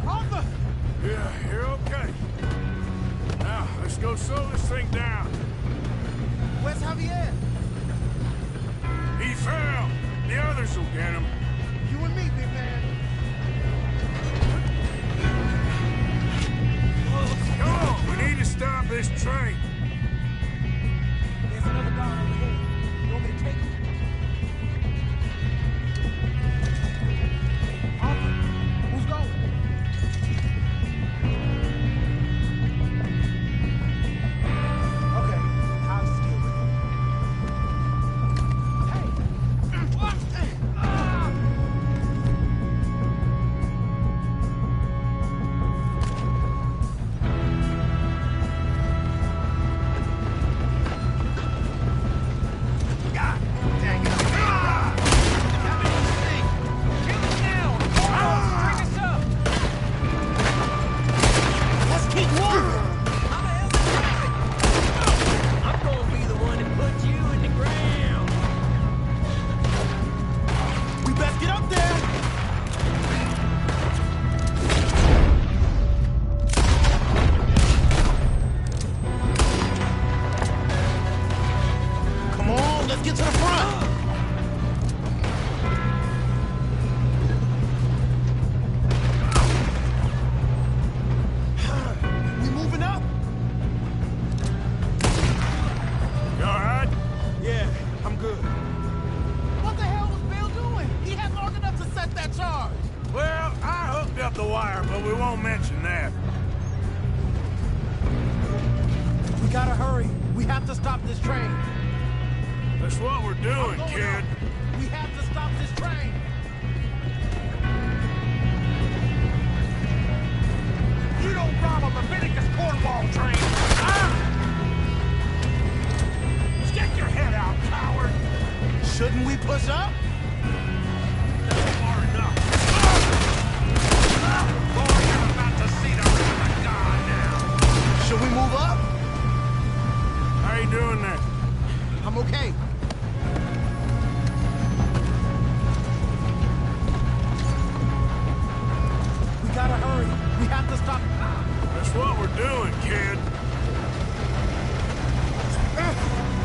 Arthur! Yeah, you're okay. Now, let's go slow this thing down. Where's Javier? He fell. The others will get him. You and me, big man. Come on, we need to stop this train. There's another guard over here. You want me to take him? Arthur, who's going? Okay, I'll just deal with it. Hey! What? God dang it. How many you think? Kill us now! Bring us up! Let's keep moving! I'm gonna be the one to put you in the ground. We best get up there! Come on, let's get to the front! We moving up? You all right? Yeah, I'm good. What the hell was Bill doing? He had long enough to set that charge. Well, I hooked up the wire, but we won't mention that. We gotta hurry. We have to stop this train. That's what we're doing, kid. We have to stop this train. You don't rob a Leviticus cornball train. Stick your head out, coward. Shouldn't we push up? Far enough. Boy, you're about to see the wrath of God now. Should we move up? How you doing there? I'm okay. We gotta hurry. We have to stop. That's what we're doing, kid.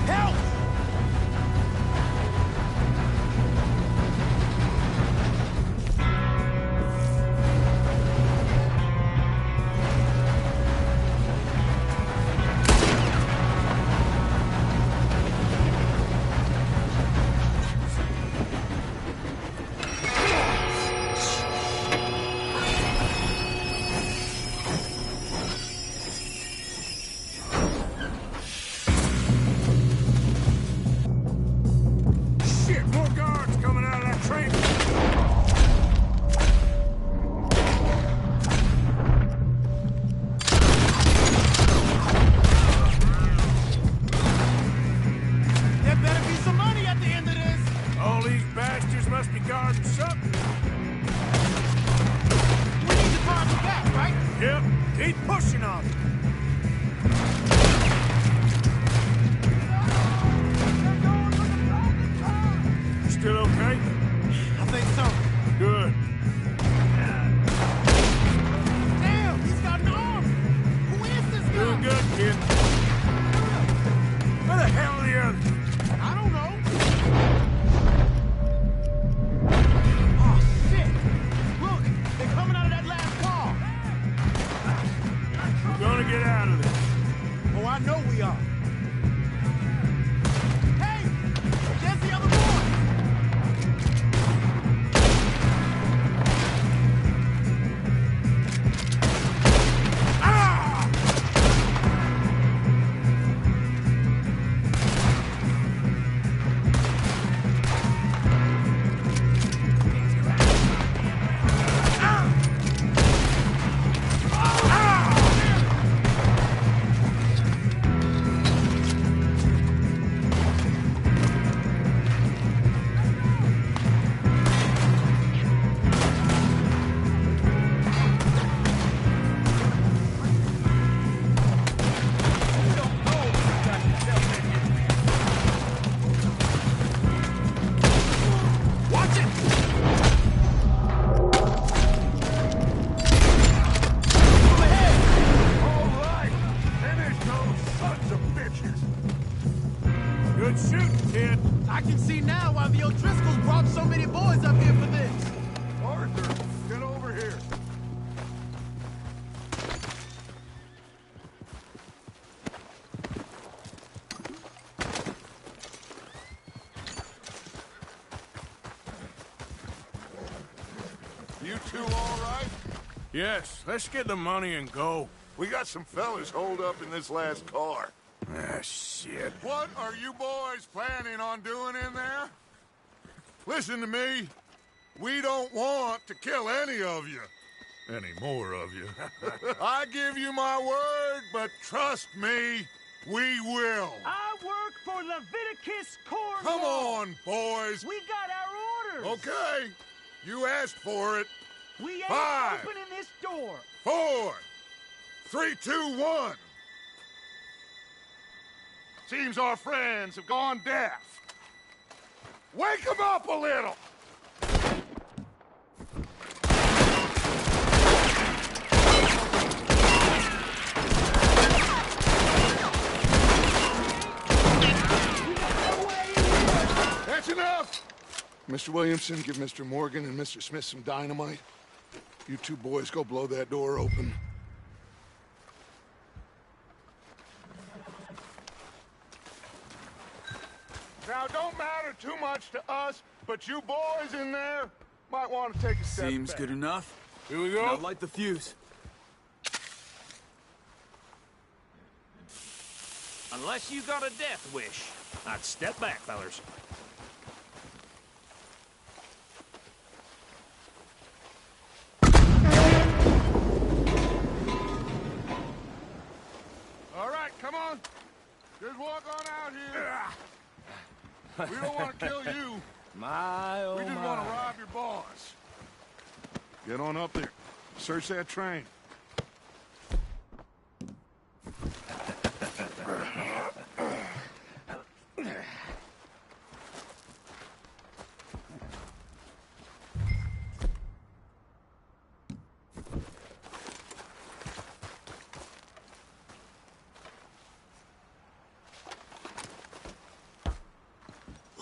Help! Shit, more guards coming out of that train. There better be some money at the end of this. All these bastards must be guarding something. We need to drive them back, right? Yep, keep pushing on it. You still okay? I think so. Good. Damn, he's got an arm. Who is this guy? Doing good, kid. Where the hell are the others? I don't know. Oh, shit. Look, they're coming out of that last car. We're gonna get out of this. Oh, I know we are. Hey, there's the other boy. good, kid. I can see now why the O'Driscolls brought so many boys up here for this. Arthur, get over here. You two all right? Yes, let's get the money and go. We got some fellas holed up in this last car. Ah, shit. What are you boys planning on doing in there? Listen to me. We don't want to kill any of you. Any more of you. I give you my word, but trust me, we will. I work for Leviticus Corps. Come on, boys. We got our orders. Okay. You asked for it. We ain't 5, opening this door. 4, 3, 2, 1. Seems our friends have gone deaf. Wake them up a little! That's enough! Mr. Williamson, give Mr. Morgan and Mr. Smith some dynamite. You two boys go blow that door open. Now, don't matter too much to us, but you boys in there might want to take a step Seems back. good enough. Here we go. Now light the fuse. Unless you got a death wish, I'd step back, fellers. All right, come on. Just walk on out here. We don't want to kill you. My, oh We just want to rob your boss. Get on up there. Search that train.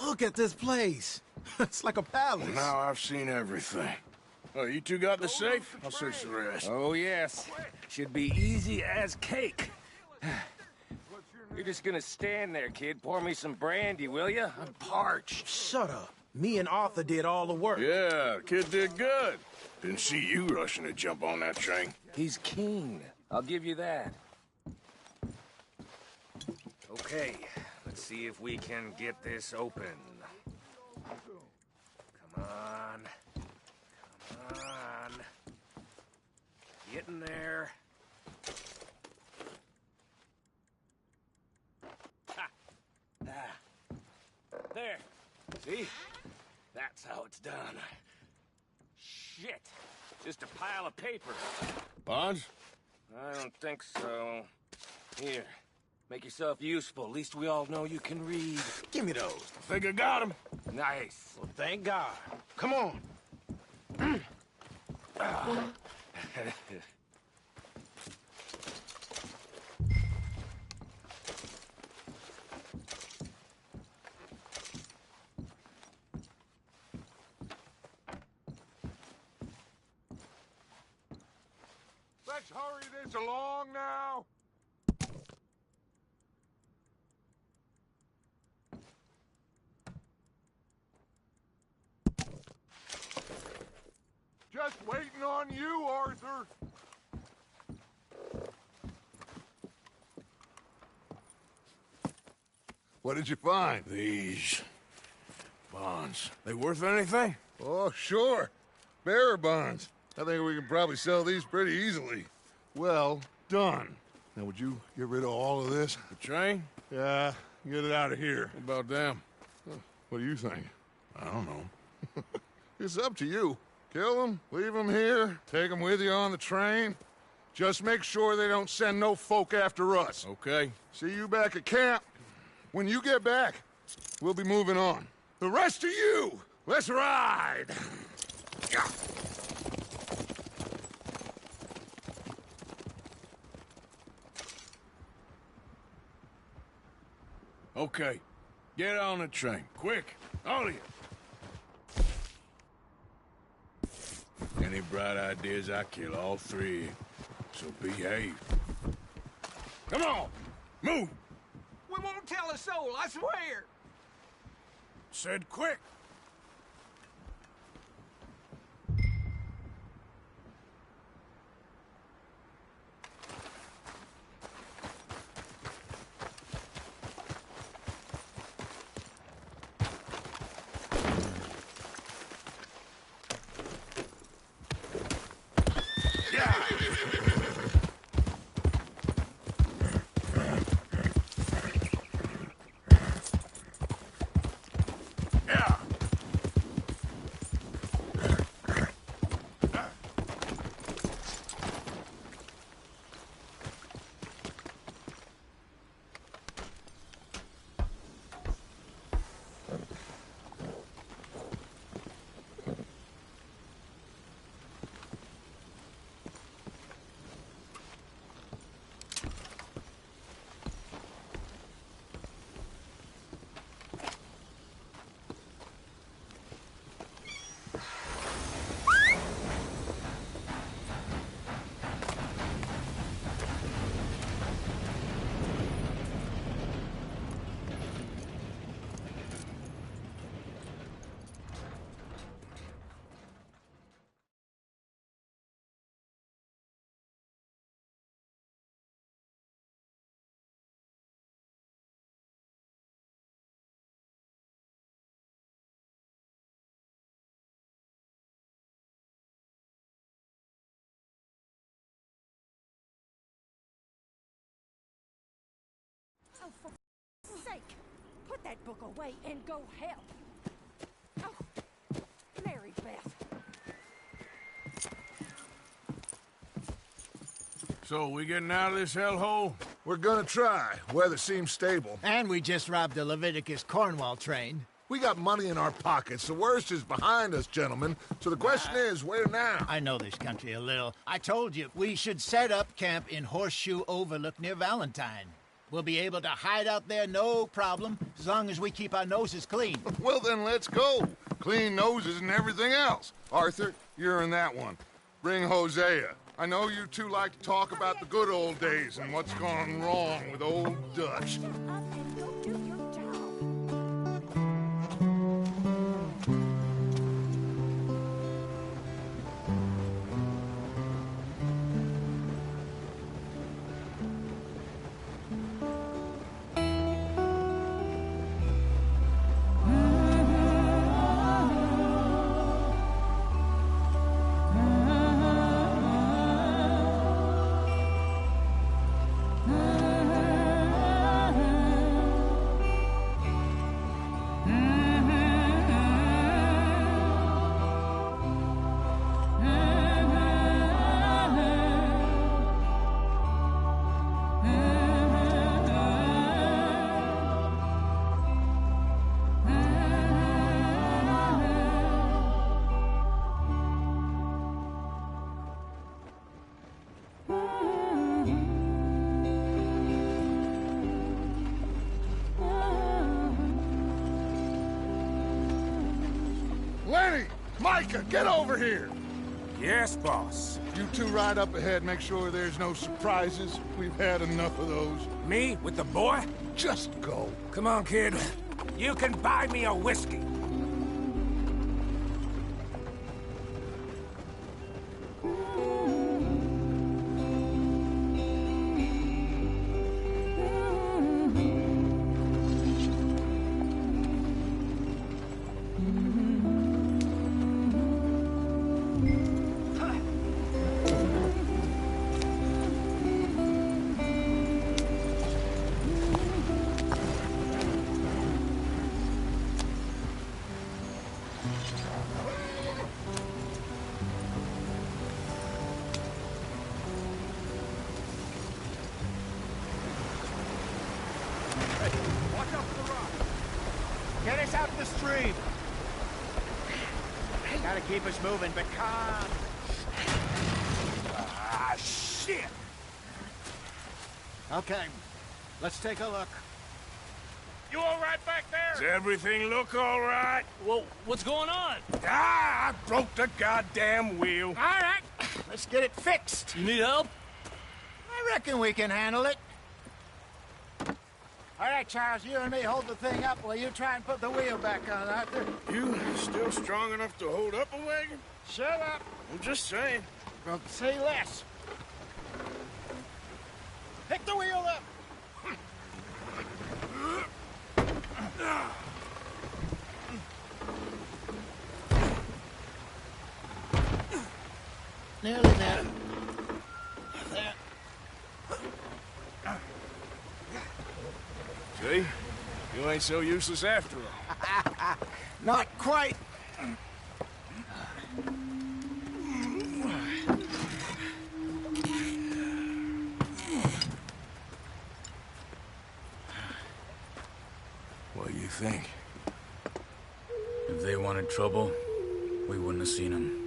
Look at this place. It's like a palace. Now I've seen everything. Oh, you two got the safe? I'll search the rest. Oh, yes. Should be easy as cake. You're just gonna stand there, kid. Pour me some brandy, will you? I'm parched. Shut up. Me and Arthur did all the work. Yeah, kid did good. Didn't see you rushing to jump on that train. He's keen. I'll give you that. Okay, let's see if we can get this open. Come on. Come on. Get in there. Ha. Ah. There. See? That's how it's done. Shit. Just a pile of paper. Bonds? I don't think so. Here. Make yourself useful. At least we all know you can read. Give me those. I think I got him. Nice. Well, thank God. Come on. Let's hurry this along now. Just waiting on you, Arthur. What did you find? These bonds. They worth anything? Oh, sure. Bearer bonds. I think we can probably sell these pretty easily. Well done. Now, would you get rid of all of this? The train? Yeah, get it out of here. What about them? What do you think? I don't know. It's up to you. Kill them, leave them here, take them with you on the train. Just make sure they don't send no folk after us. Okay. See you back at camp. When you get back, we'll be moving on. The rest of you, let's ride! Okay. Get on the train, quick, all of you. Any bright ideas, I kill all three. So behave. Come on, move! We won't tell a soul, I swear! Said quick. Oh, for sake! Put that book away and go help! Oh, Mary Beth. So, we getting out of this hellhole? We're gonna try. Weather seems stable. And we just robbed the Leviticus Cornwall train. We got money in our pockets. The worst is behind us, gentlemen. So the question is, where now? I know this country a little. I told you, we should set up camp in Horseshoe Overlook near Valentine. We'll be able to hide out there no problem, as long as we keep our noses clean. Well, then let's go. Clean noses and everything else. Arthur, you're in that one. Bring Hosea. I know you two like to talk about the good old days and what's gone wrong with old Dutch. Lenny! Micah, get over here! Yes, boss. You two ride up ahead, make sure there's no surprises. We've had enough of those. Me? With the boy? Just go. Come on, kid. You can buy me a whiskey. Get us out the stream. Gotta keep us moving, but calm. Ah, shit! Okay, let's take a look. You all right back there? Does everything look all right? Well, what's going on? Ah, I broke the goddamn wheel. All right, let's get it fixed. You need help? I reckon we can handle it. All right, Charles, you and me hold the thing up while you try and put the wheel back on, Arthur. You still strong enough to hold up a wagon? Shut up. I'm just saying. Well, say less. Pick the wheel up. Nearly there. There. See? You ain't so useless after all. Not quite. What do you think? If they wanted trouble, we wouldn't have seen them.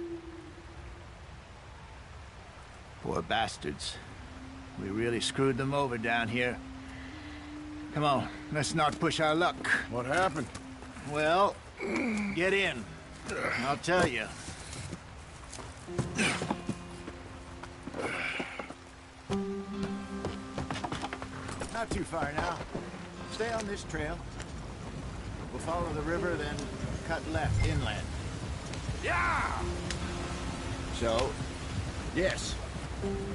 Poor bastards. We really screwed them over down here. Come on, let's not push our luck. What happened? Well, get in. I'll tell you. Not too far now. Stay on this trail. We'll follow the river, then cut left inland. Yeah! So, yes,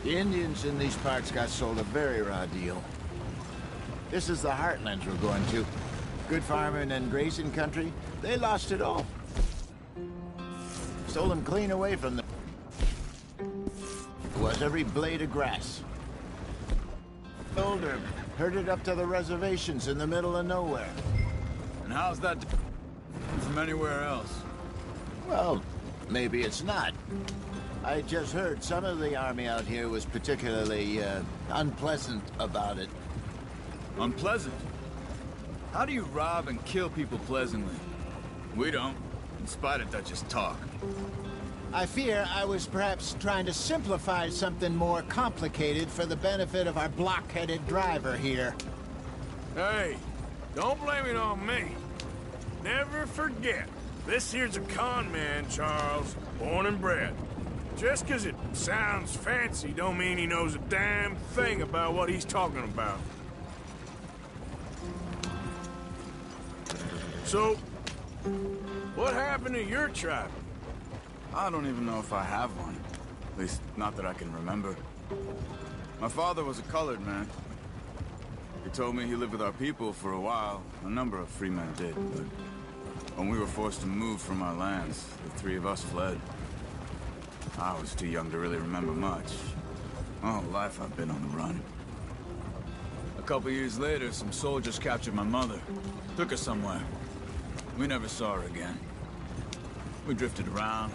the Indians in these parts got sold a very raw deal. This is the heartlands we're going to. Good farming and grazing country, they lost it all. Stole them clean away from them. It was every blade of grass. Sold or herded up to the reservations in the middle of nowhere. And how's that from anywhere else? Well, maybe it's not. I just heard some of the army out here was particularly unpleasant about it. Unpleasant? How do you rob and kill people pleasantly? We don't, in spite of Dutch's talk. I fear I was perhaps trying to simplify something more complicated for the benefit of our block-headed driver here. Hey, don't blame it on me. Never forget, this here's a con man, Charles, born and bred. Just 'cause it sounds fancy don't mean he knows a damn thing about what he's talking about. So, what happened to your tribe? I don't even know if I have one. At least, not that I can remember. My father was a colored man. He told me he lived with our people for a while. A number of free men did, but when we were forced to move from our lands, the three of us fled. I was too young to really remember much. My whole life I've been on the run. A couple years later, some soldiers captured my mother. Took her somewhere. We never saw her again. We drifted around.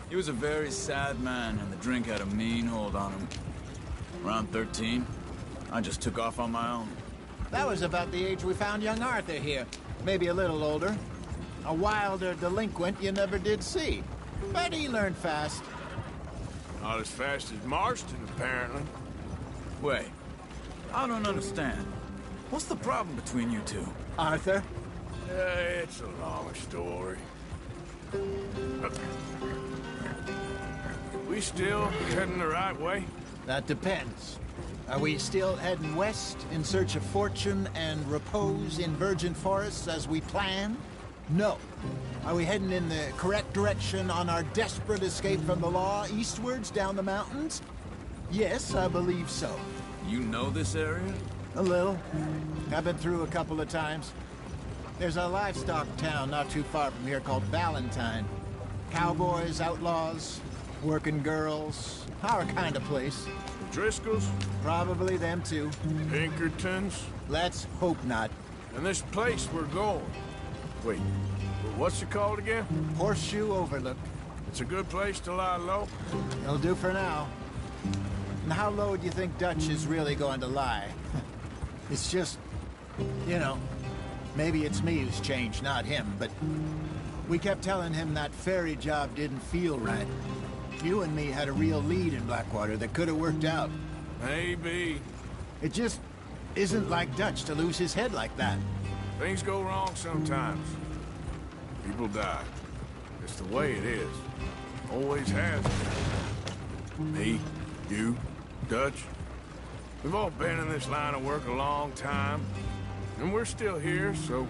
He was a very sad man, and the drink had a mean hold on him. Around 13, I just took off on my own. That was about the age we found young Arthur here. Maybe a little older. A wilder delinquent you never did see. But he learned fast. Not as fast as Marston, apparently. Wait, I don't understand. What's the problem between you two? Arthur? It's a long story. We still heading the right way? That depends. Are we still heading west in search of fortune and repose in virgin forests as we planned? No. Are we heading in the correct direction on our desperate escape from the law eastwards down the mountains? Yes, I believe so. You know this area? A little. I've been through a couple of times. There's a livestock town not too far from here called Valentine. Cowboys, outlaws, working girls, our kind of place. The Driscolls? Probably them too. Pinkertons? Let's hope not. And this place we're going. Wait, what's it called again? Horseshoe Overlook. It's a good place to lie low? It'll do for now. And how low do you think Dutch is really going to lie? It's just, you know, maybe it's me who's changed, not him, but we kept telling him that ferry job didn't feel right. You and me had a real lead in Blackwater that could have worked out. Maybe. It just isn't like Dutch to lose his head like that. Things go wrong sometimes. People die. It's the way it is. Always has been. Me, you, Dutch. We've all been in this line of work a long time. And we're still here, so...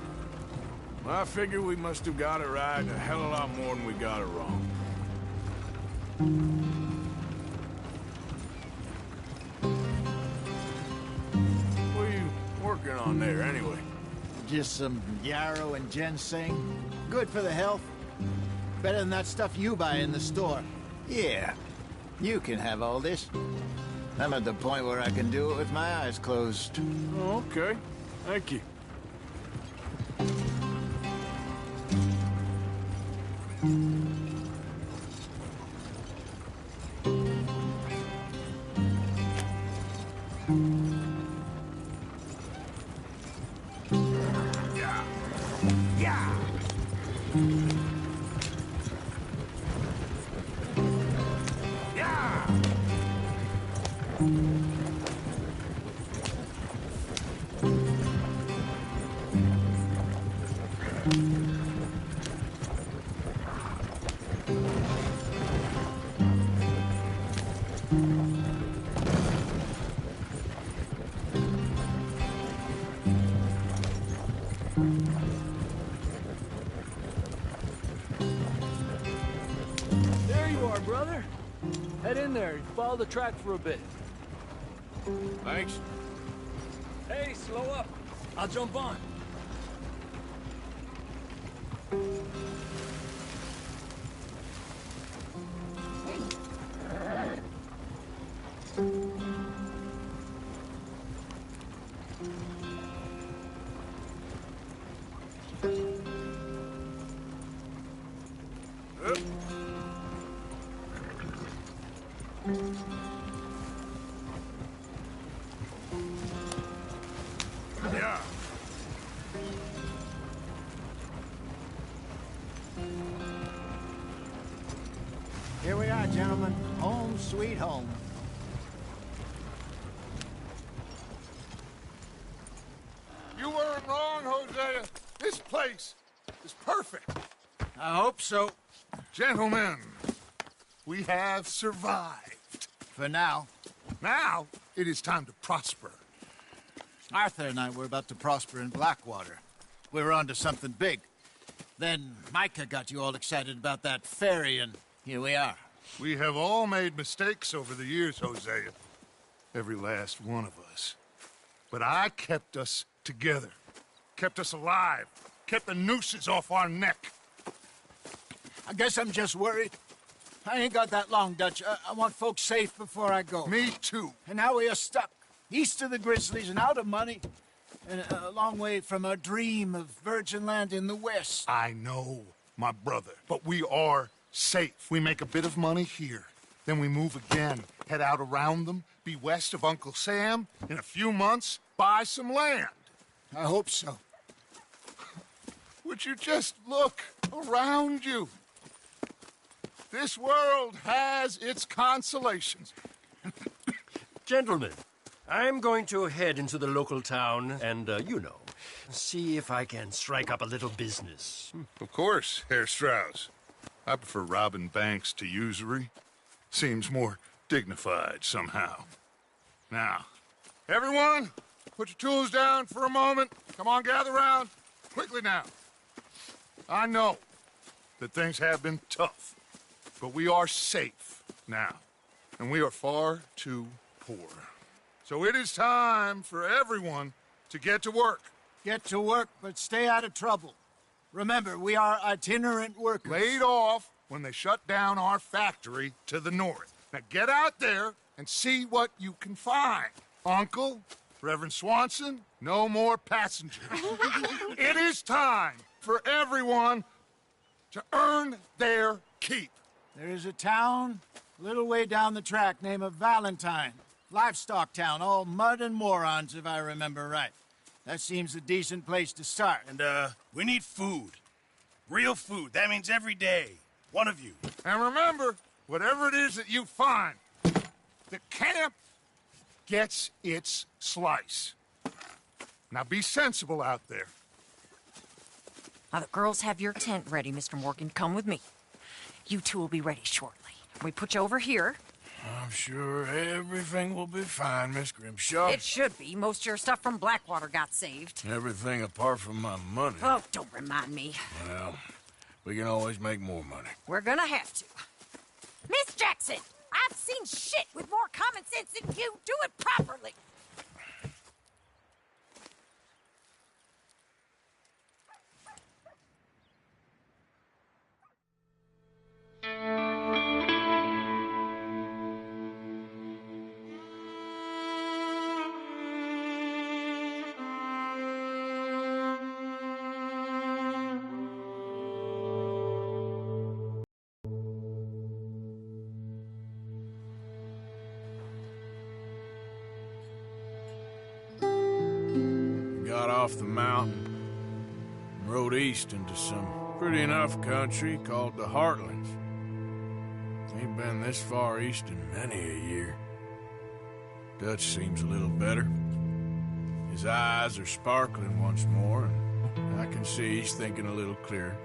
I figure we must have got it right a hell of a lot more than we got it wrong. What are you working on there, anyway? Just some yarrow and ginseng. Good for the health. Better than that stuff you buy in the store. Yeah, you can have all this. I'm at the point where I can do it with my eyes closed. Oh, okay. Thank you. There you are, brother. Head in there and follow the track for a bit. Thanks. Hey, slow up. I'll jump on. Yeah. Here we are, gentlemen. Home sweet home. You weren't wrong, Hosea. This place is perfect. I hope so. Gentlemen, we have survived. For now. Now, it is time to prosper. Arthur and I were about to prosper in Blackwater. We were onto something big. Then Micah got you all excited about that ferry, and here we are. We have all made mistakes over the years, Hosea. Every last one of us. But I kept us together. Kept us alive. Kept the nooses off our neck. I guess I'm just worried. I ain't got that long, Dutch. I want folks safe before I go. Me too. And now we are stuck. East of the Grizzlies and out of money. And a long way from our dream of virgin land in the west. I know, my brother. But we are safe. We make a bit of money here. Then we move again. Head out around them. Be west of Uncle Sam. In a few months, buy some land. I hope so. Would you just look around you? This world has its consolations. Gentlemen, I'm going to head into the local town and, see if I can strike up a little business. Of course, Herr Strauss. I prefer robbing banks to usury. Seems more dignified somehow. Now, everyone, put your tools down for a moment. Come on, gather round. Quickly now. I know that things have been tough, but we are safe now, and we are far too poor. So it is time for everyone to get to work. Get to work, but stay out of trouble. Remember, we are itinerant workers. Laid off when they shut down our factory to the north. Now get out there and see what you can find. Uncle, Reverend Swanson, no more passengers. It is time for everyone to earn their keep. There is a town a little way down the track named Valentine. Livestock town, all mud and morons, if I remember right. That seems a decent place to start. And, we need food. Real food. That means every day. One of you. And remember, whatever it is that you find, the camp gets its slice. Now be sensible out there. Now, the girls have your tent ready, Mr. Morgan. Come with me. You two will be ready shortly. We put you over here. I'm sure everything will be fine, Miss Grimshaw. It should be. Most of your stuff from Blackwater got saved. Everything apart from my money. Oh, don't remind me. Well, we can always make more money. We're gonna have to. Miss Jackson, I've seen shit with more common sense than you. Do it properly. Got off the mountain and rode east into some pretty enough country called the Heartlands. Ain't been this far east in many a year. Dutch seems a little better. His eyes are sparkling once more, and I can see he's thinking a little clearer.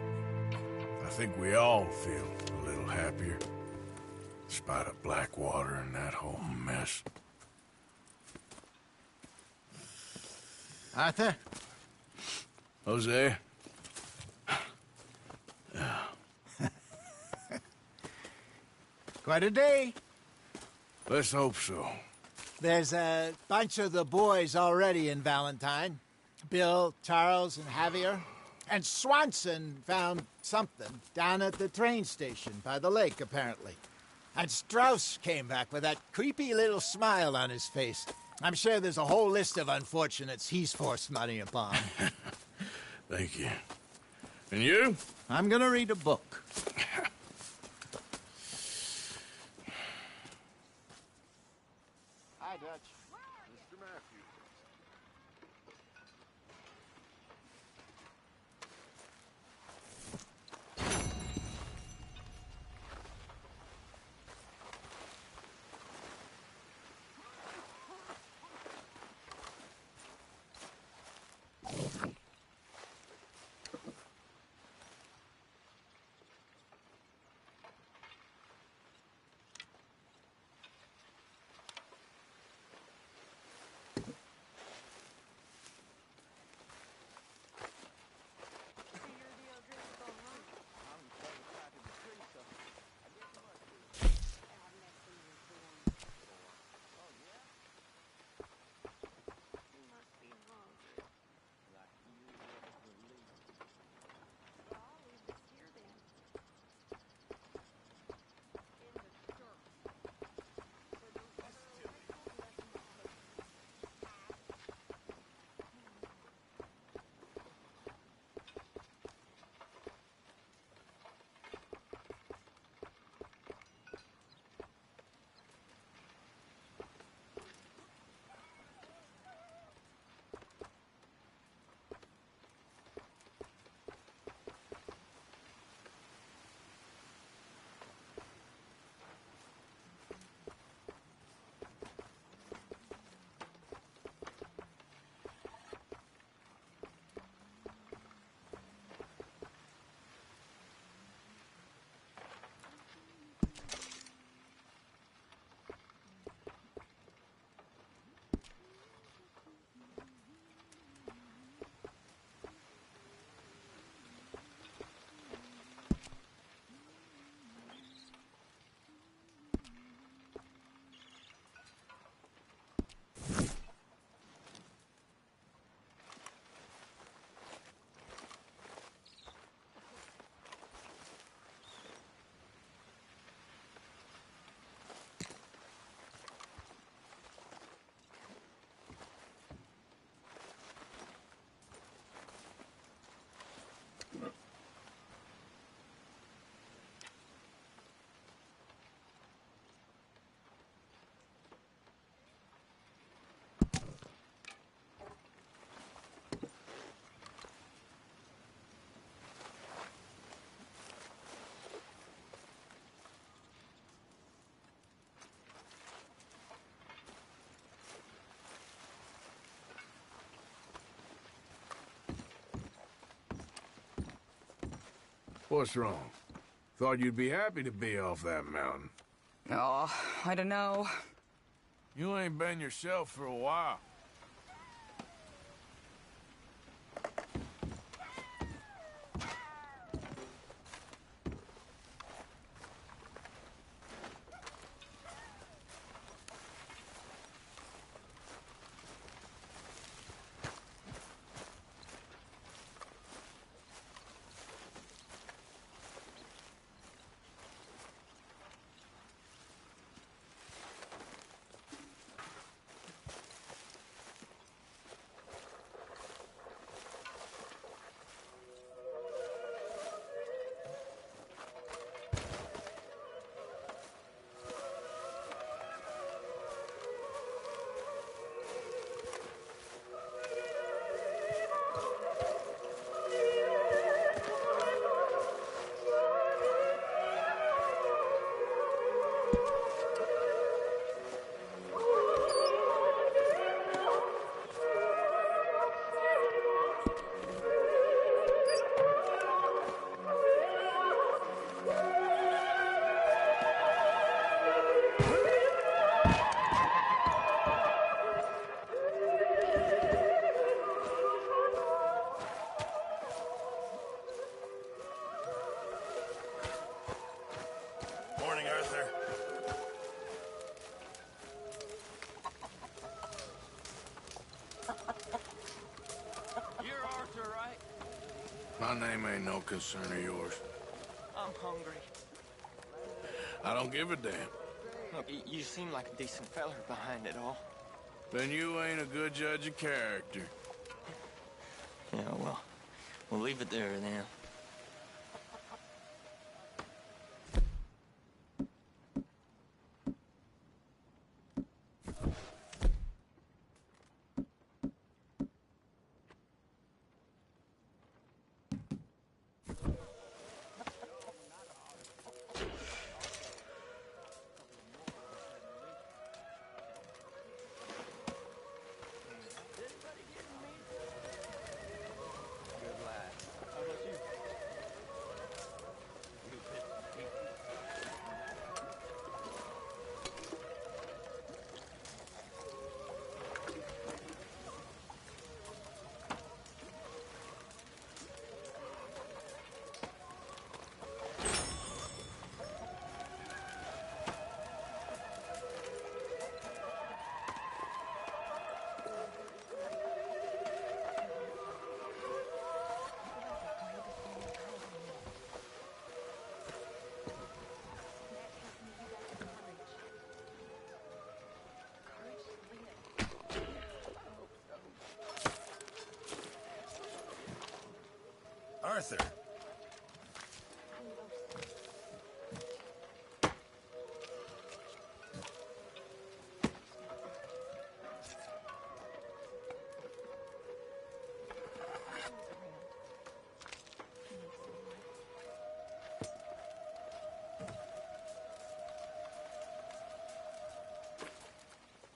I think we all feel a little happier, despite of Blackwater and that whole mess. Arthur? Jose? Quite a day. Let's hope so. There's a bunch of the boys already in Valentine. Bill, Charles, and Javier. And Swanson found something down at the train station by the lake, apparently. And Strauss came back with that creepy little smile on his face. I'm sure there's a whole list of unfortunates he's forced money upon. Thank you. And you? I'm gonna read a book. Hi, Dutch. Mr. Matthews. What's wrong? Thought you'd be happy to be off that mountain. Oh, I don't know. You ain't been yourself for a while. Morning, Arthur. You're Arthur, right? My name ain't no concern of yours. I'm hungry. I don't give a damn. Look, you seem like a decent feller behind it all. Then you ain't a good judge of character. Yeah, well, we'll leave it there then. Arthur.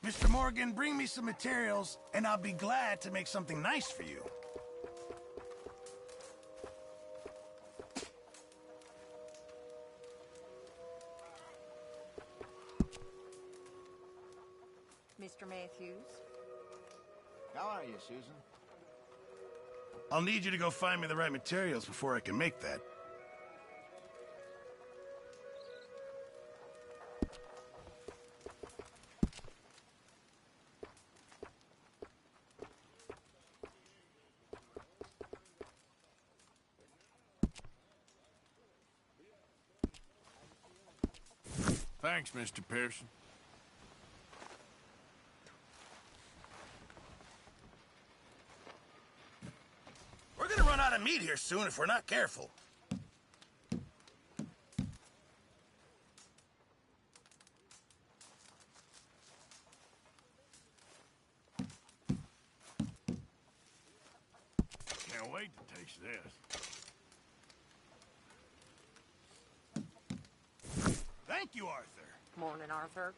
Mr. Morgan, bring me some materials, and I'll be glad to make something nice for you. Mr. Matthews? How are you, Susan? I'll need you to go find me the right materials before I can make that. Thanks, Mr. Pearson. We're gonna run out of meat here soon if we're not careful. Can't wait to taste this. Thank you, Arthur. Morning, Arthur.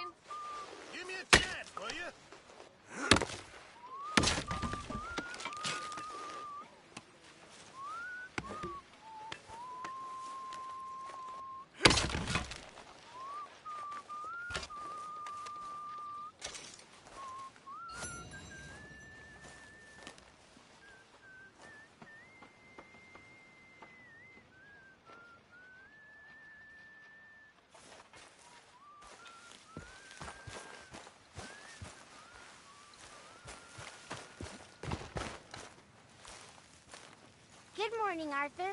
morning. Give me a chance, will you? Good morning, Arthur.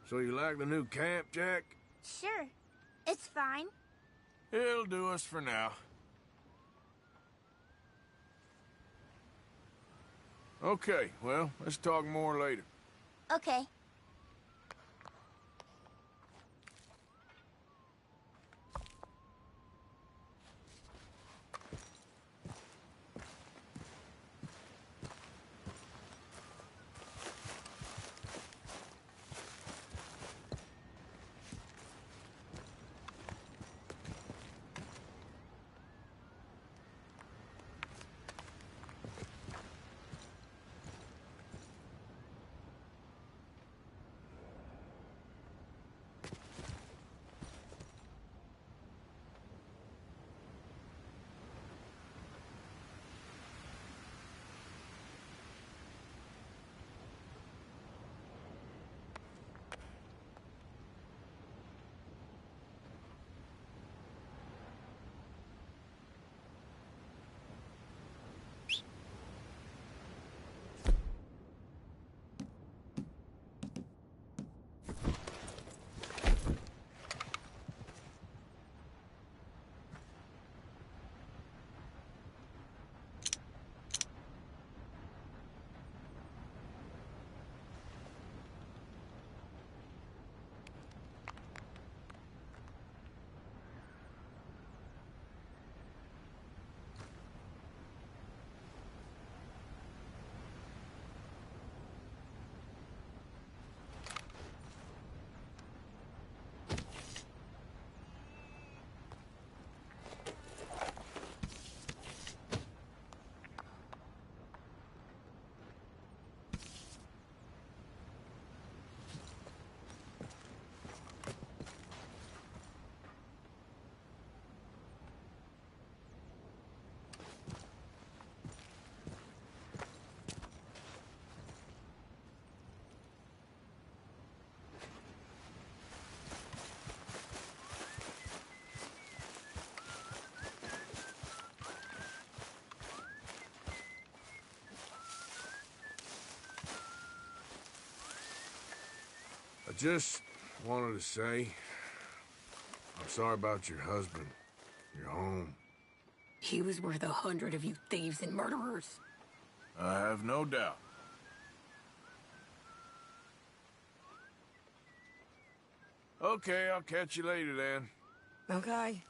So you like the new camp, Jack? Sure. It's fine. It'll do us for now. Okay, well, let's talk more later. Okay. I just wanted to say, I'm sorry about your husband, your home. He was worth 100 of you thieves and murderers. I have no doubt. Okay, I'll catch you later then. Okay.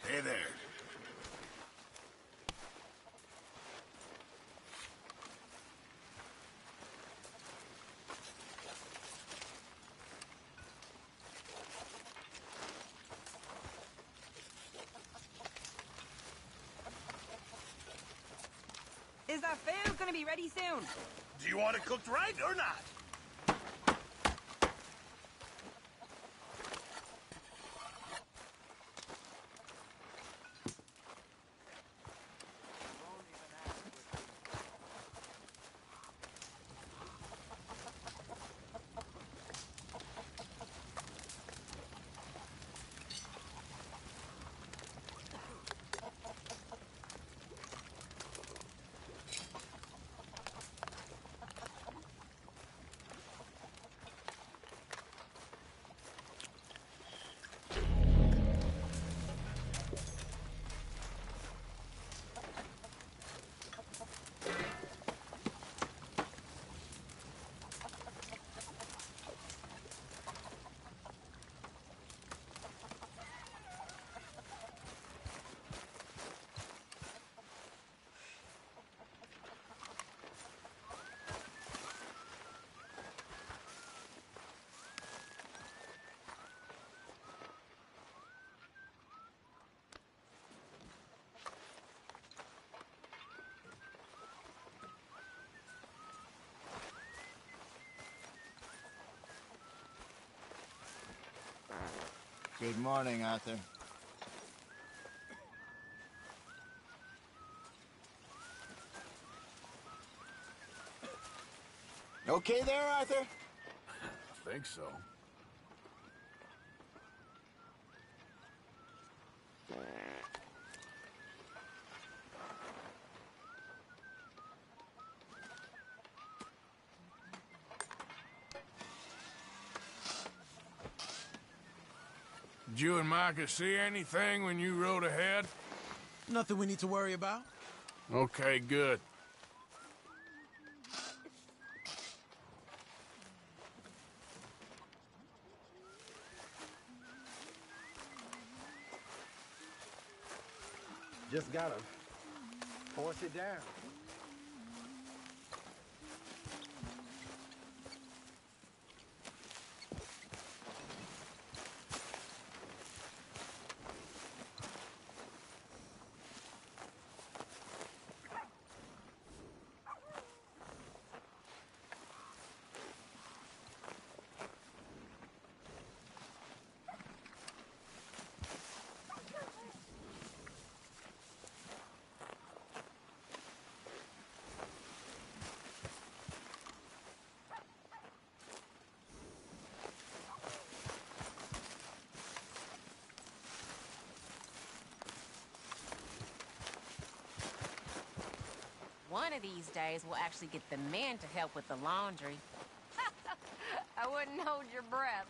Hey there. Is that food gonna be ready soon? Do you want it cooked right or not? Good morning, Arthur. Okay there, Arthur? I think so. Did you and Micah see anything when you rode ahead? Nothing we need to worry about. Okay, good. Just gotta force it down. One of these days, we'll actually get the men to help with the laundry. I wouldn't hold your breath.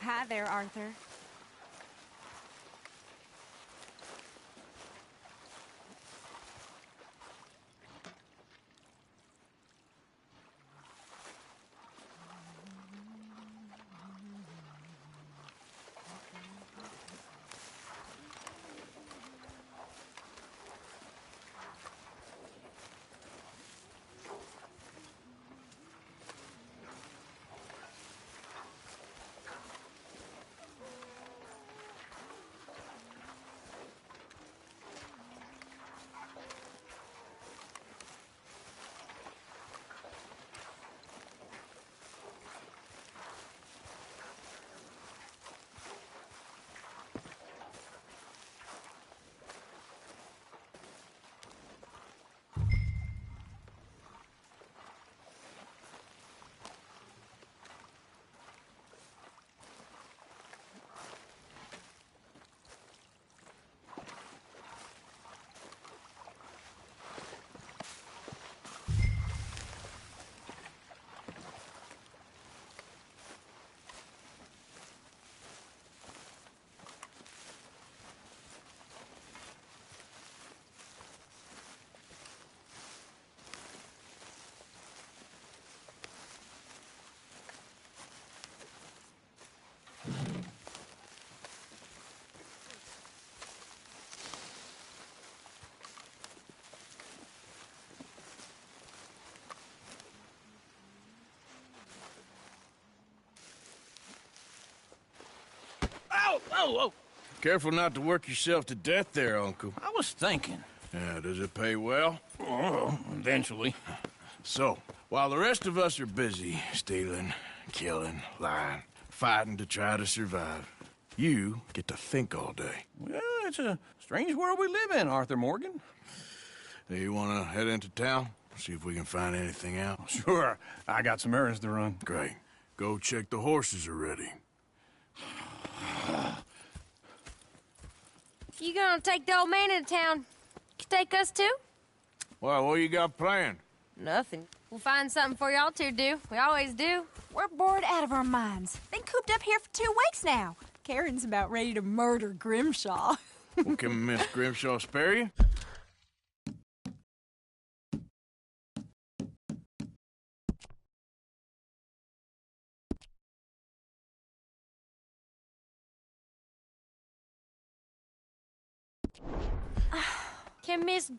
Hi there, Arthur. Ow! Oh, oh! Careful not to work yourself to death there, Uncle. I was thinking. Yeah, does it pay well? Oh, eventually. So, while the rest of us are busy stealing, killing, lying, fighting to try to survive, you get to think all day. Well, it's a strange world we live in, Arthur Morgan. Hey, you want to head into town? See if we can find anything out? Sure. I got some errands to run. Great. Go check the horses are ready. You gonna take the old man into town? You take us too? Well, what you got planned? Nothing. We'll find something for y'all to do. We always do. We're bored out of our minds. Been cooped up here for 2 weeks now. Karen's about ready to murder Grimshaw. Well, can Miss Grimshaw spare you? Can Miss